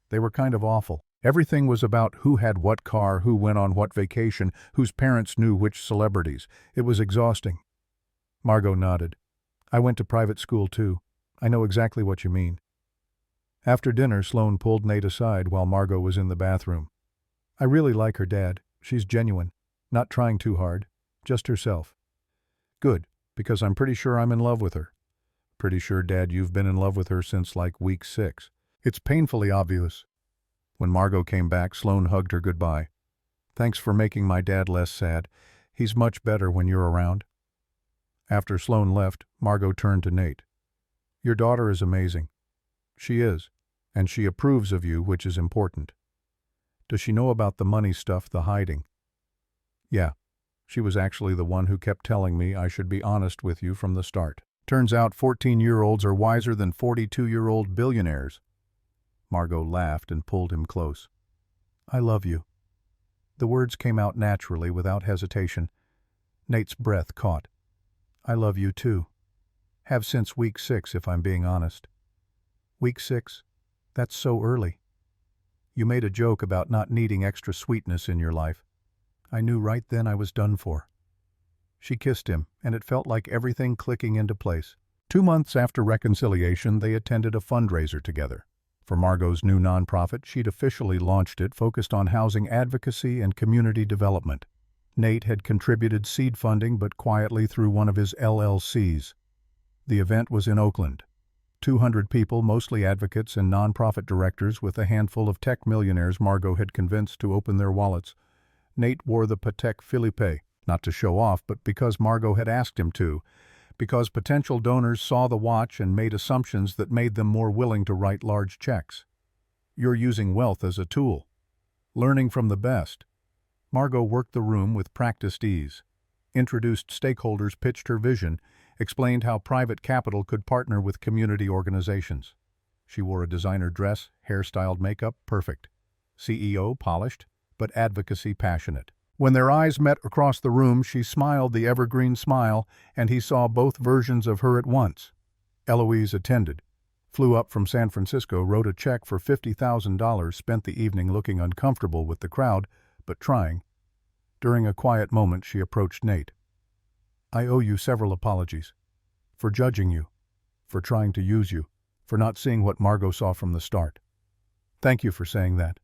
A: They were kind of awful. Everything was about who had what car, who went on what vacation, whose parents knew which celebrities. It was exhausting. Margot nodded. I went to private school too. I know exactly what you mean. After dinner, Sloan pulled Nate aside while Margot was in the bathroom. I really like her dad. She's genuine. Not trying too hard. Just herself. Good, because I'm pretty sure I'm in love with her. Pretty sure, Dad, you've been in love with her since like week 6. It's painfully obvious. When Margot came back, Sloan hugged her goodbye. Thanks for making my dad less sad. He's much better when you're around. After Sloan left, Margot turned to Nate. Your daughter is amazing. She is, and she approves of you, which is important. Does she know about the money stuff, the hiding? Yeah, she was actually the one who kept telling me I should be honest with you from the start. Turns out 14-year-olds are wiser than 42-year-old billionaires. Margot laughed and pulled him close. I love you. The words came out naturally, without hesitation. Nate's breath caught. I love you too. Have since week 6, if I'm being honest. Week 6? That's so early. You made a joke about not needing extra sweetness in your life. I knew right then I was done for. She kissed him, and it felt like everything clicking into place. 2 months after reconciliation, they attended a fundraiser together. For Margot's new nonprofit, she'd officially launched it, focused on housing advocacy and community development. Nate had contributed seed funding, but quietly through one of his LLCs. The event was in Oakland. 200 people, mostly advocates and nonprofit directors, with a handful of tech millionaires Margot had convinced to open their wallets. Nate wore the Patek Philippe, not to show off, but because Margot had asked him to, because potential donors saw the watch and made assumptions that made them more willing to write large checks. You're using wealth as a tool. Learning from the best. Margot worked the room with practiced ease, introduced stakeholders, pitched her vision, explained how private capital could partner with community organizations. She wore a designer dress, hairstyled, makeup, perfect. CEO, polished, but advocacy passionate. When their eyes met across the room, she smiled the evergreen smile, and he saw both versions of her at once. Eloise attended, flew up from San Francisco, wrote a check for $50,000, spent the evening looking uncomfortable with the crowd, but trying. During a quiet moment, she approached Nate. I owe you several apologies. For judging you. for trying to use you, for not seeing what Margot saw from the start. Thank you for saying that.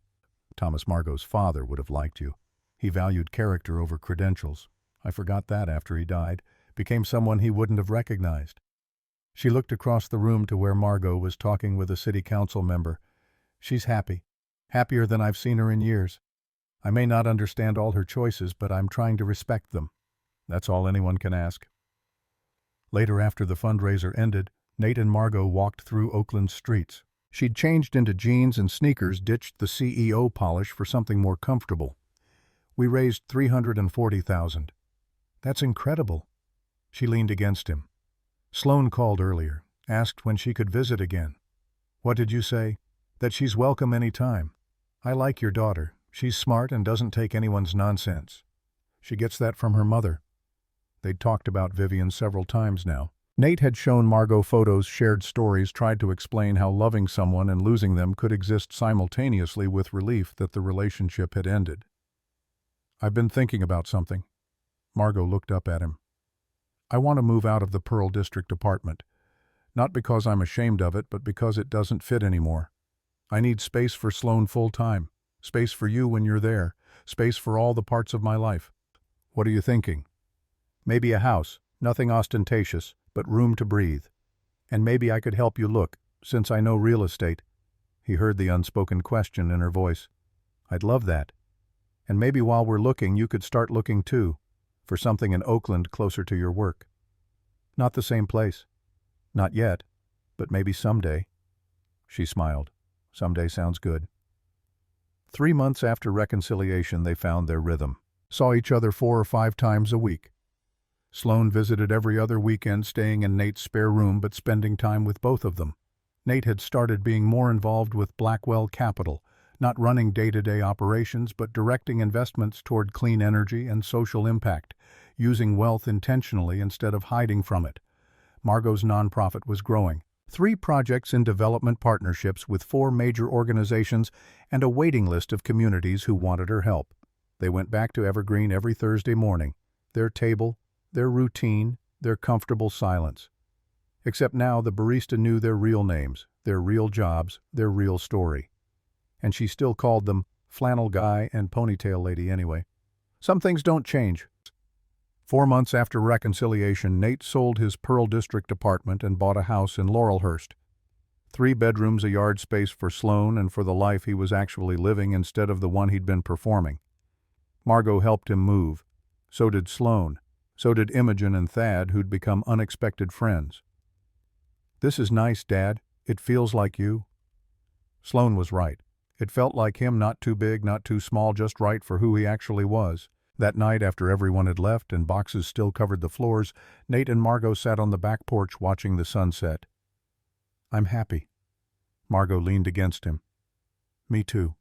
A: Thomas Margot's father would have liked you. He valued character over credentials. I forgot that after he died. Became someone he wouldn't have recognized. She looked across the room to where Margot was talking with a city council member. She's happy. Happier than I've seen her in years. I may not understand all her choices, but I'm trying to respect them. That's all anyone can ask. Later, after the fundraiser ended, Nate and Margot walked through Oakland's streets. She'd changed into jeans and sneakers, ditched the CEO polish for something more comfortable. We raised $340,000. That's incredible. She leaned against him. Sloan called earlier, asked when she could visit again. What did you say? That she's welcome any time. I like your daughter. She's smart and doesn't take anyone's nonsense. She gets that from her mother. They'd talked about Vivian several times now. Nate had shown Margot photos, shared stories, tried to explain how loving someone and losing them could exist simultaneously with relief that the relationship had ended. I've been thinking about something. Margot looked up at him. I want to move out of the Pearl District apartment. Not because I'm ashamed of it, but because it doesn't fit anymore. I need space for Sloan full-time. Space for you when you're there. Space for all the parts of my life. What are you thinking? Maybe a house, nothing ostentatious, but room to breathe. And maybe I could help you look, since I know real estate. He heard the unspoken question in her voice. I'd love that. And maybe while we're looking, you could start looking too, for something in Oakland closer to your work. Not the same place. Not yet, but maybe someday. She smiled. Someday sounds good. 3 months after reconciliation, they found their rhythm. Saw each other 4 or 5 times a week. Sloan visited every other weekend, staying in Nate's spare room but spending time with both of them. Nate had started being more involved with Blackwell Capital, not running day-to-day operations but directing investments toward clean energy and social impact, using wealth intentionally instead of hiding from it. Margot's nonprofit was growing. 3 projects in development partnerships with 4 major organizations and a waiting list of communities who wanted her help. They went back to Evergreen every Thursday morning. Their table, their routine, their comfortable silence. Except now the barista knew their real names, their real jobs, their real story. And she still called them flannel guy and ponytail lady anyway. Some things don't change. 4 months after reconciliation, Nate sold his Pearl District apartment and bought a house in Laurelhurst. 3 bedrooms, a yard space for Sloan and for the life he was actually living instead of the one he'd been performing. Margot helped him move. So did Sloan. So did Imogen and Thad, who'd become unexpected friends. This is nice, Dad. It feels like you. Sloan was right. It felt like him, not too big, not too small, just right for who he actually was. That night, after everyone had left and boxes still covered the floors, Nate and Margot sat on the back porch watching the sunset. I'm happy. Margot leaned against him. Me too.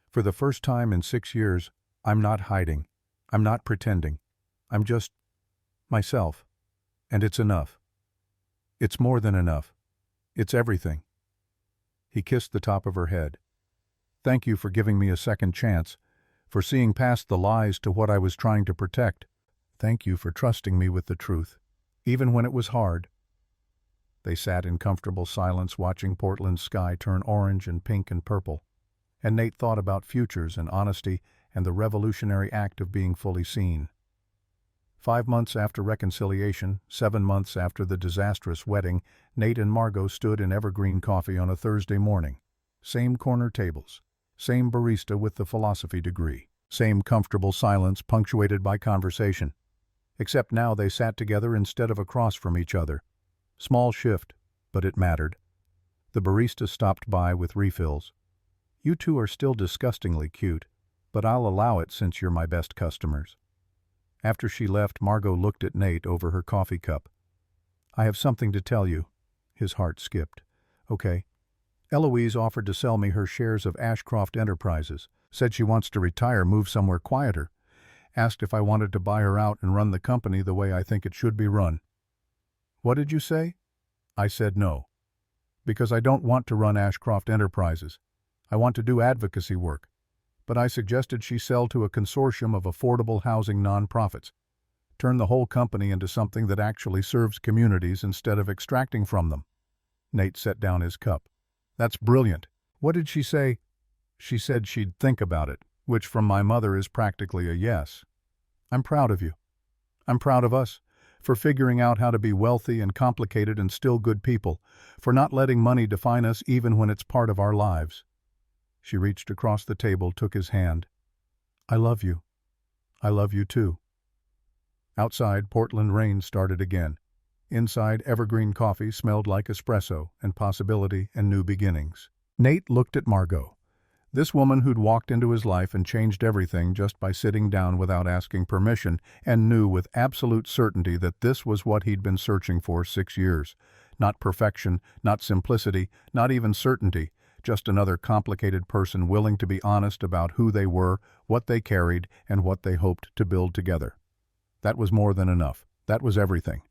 A: For the first time in 6 years, I'm not hiding. I'm not pretending. I'm just myself. And it's enough. It's more than enough. It's everything. He kissed the top of her head. Thank you for giving me a second chance, for seeing past the lies to what I was trying to protect. Thank you for trusting me with the truth, even when it was hard. They sat in comfortable silence watching Portland's sky turn orange and pink and purple, and Nate thought about futures and honesty and the revolutionary act of being fully seen. 5 months after reconciliation, 7 months after the disastrous wedding, Nate and Margot stood in Evergreen Coffee on a Thursday morning. Same corner tables. Same barista with the philosophy degree. Same comfortable silence punctuated by conversation. Except now they sat together instead of across from each other. Small shift, but it mattered. The barista stopped by with refills. You two are still disgustingly cute, but I'll allow it since you're my best customers. After she left, Margot looked at Nate over her coffee cup. I have something to tell you. His heart skipped. Okay. Eloise offered to sell me her shares of Ashcroft Enterprises. Said she wants to retire, move somewhere quieter. Asked if I wanted to buy her out and run the company the way I think it should be run. What did you say? I said no. Because I don't want to run Ashcroft Enterprises. I want to do advocacy work. But I suggested she sell to a consortium of affordable housing nonprofits. Turn the whole company into something that actually serves communities instead of extracting from them. Nate set down his cup. That's brilliant. What did she say? She said she'd think about it, which from my mother is practically a yes. I'm proud of you. I'm proud of us, for figuring out how to be wealthy and complicated and still good people, for not letting money define us even when it's part of our lives. She reached across the table, took his hand. I love you. I love you too. Outside, Portland rain started again. Inside, evergreen coffee smelled like espresso and possibility and new beginnings. Nate looked at Margot. This woman who'd walked into his life and changed everything just by sitting down without asking permission, and knew with absolute certainty that this was what he'd been searching for 6 years. Not perfection, not simplicity, not even certainty, just another complicated person willing to be honest about who they were, what they carried, and what they hoped to build together. That was more than enough. That was everything.